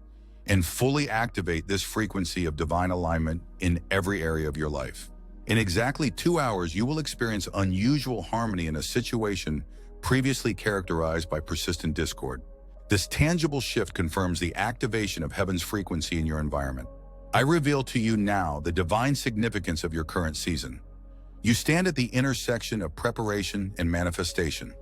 and fully activate this frequency of divine alignment in every area of your life. In exactly 2 hours, you will experience unusual harmony in a situation previously characterized by persistent discord. This tangible shift confirms the activation of heaven's frequency in your environment. I reveal to you now the divine significance of your current season. You stand at the intersection of preparation and manifestation,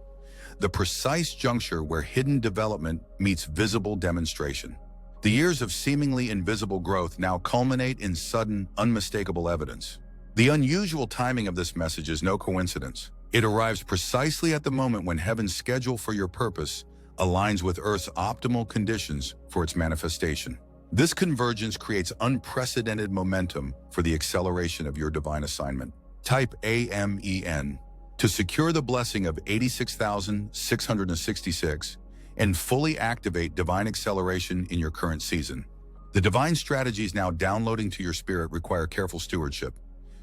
the precise juncture where hidden development meets visible demonstration. The years of seemingly invisible growth now culminate in sudden, unmistakable evidence. The unusual timing of this message is no coincidence. It arrives precisely at the moment when heaven's schedule for your purpose aligns with Earth's optimal conditions for its manifestation. This convergence creates unprecedented momentum for the acceleration of your divine assignment. Type AMEN to secure the blessing of 86,666 and fully activate divine acceleration in your current season. The divine strategies now downloading to your spirit require careful stewardship,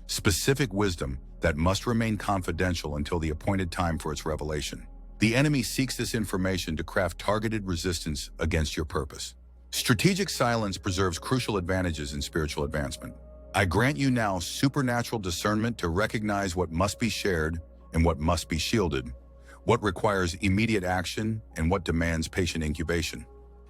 specific wisdom that must remain confidential until the appointed time for its revelation. The enemy seeks this information to craft targeted resistance against your purpose. Strategic silence preserves crucial advantages in spiritual advancement. I grant you now supernatural discernment to recognize what must be shared and what must be shielded, what requires immediate action and what demands patient incubation.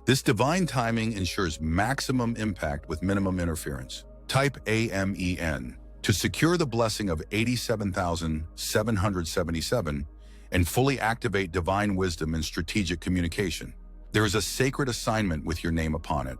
This divine timing ensures maximum impact with minimum interference. Type AMEN to secure the blessing of 87,777 and fully activate divine wisdom and strategic communication. There is a sacred assignment with your name upon it,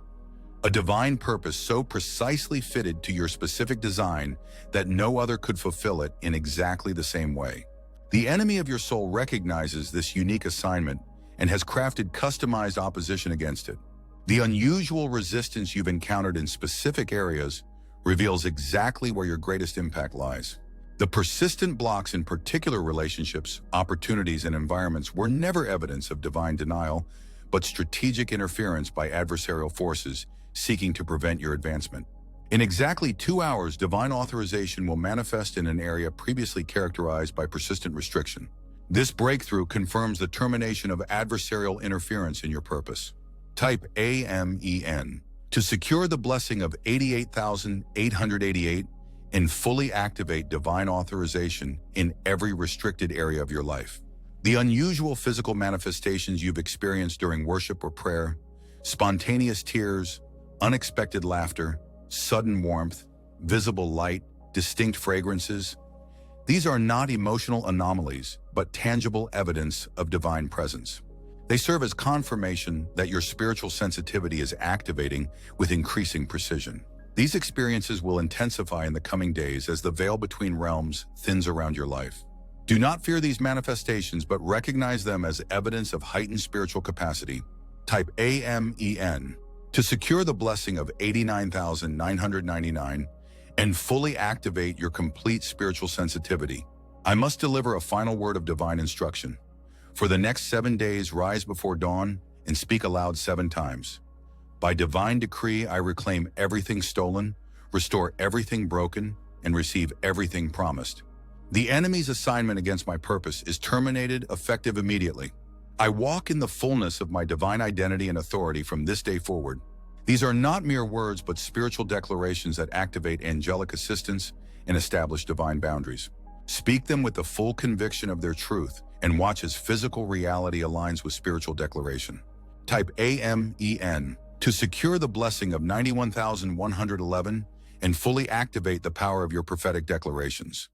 a divine purpose so precisely fitted to your specific design that no other could fulfill it in exactly the same way. The enemy of your soul recognizes this unique assignment and has crafted customized opposition against it. The unusual resistance you've encountered in specific areas reveals exactly where your greatest impact lies. The persistent blocks in particular relationships, opportunities, and environments were never evidence of divine denial, but strategic interference by adversarial forces seeking to prevent your advancement. In exactly 2 hours, divine authorization will manifest in an area previously characterized by persistent restriction. This breakthrough confirms the termination of adversarial interference in your purpose. Type AMEN to secure the blessing of 88,888 and fully activate divine authorization in every restricted area of your life. The unusual physical manifestations you've experienced during worship or prayer, spontaneous tears, unexpected laughter, sudden warmth, visible light, distinct fragrances, these are not emotional anomalies, but tangible evidence of divine presence. They serve as confirmation that your spiritual sensitivity is activating with increasing precision. These experiences will intensify in the coming days as the veil between realms thins around your life. Do not fear these manifestations, but recognize them as evidence of heightened spiritual capacity. Type AMEN to secure the blessing of 89,999 and fully activate your complete spiritual sensitivity. I must deliver a final word of divine instruction. For the next 7 days, rise before dawn and speak aloud 7 times. By divine decree, I reclaim everything stolen, restore everything broken, and receive everything promised. The enemy's assignment against my purpose is terminated, effective immediately. I walk in the fullness of my divine identity and authority from this day forward. These are not mere words, but spiritual declarations that activate angelic assistance and establish divine boundaries. Speak them with the full conviction of their truth and watch as physical reality aligns with spiritual declaration. Type AMEN to secure the blessing of 91,111 and fully activate the power of your prophetic declarations.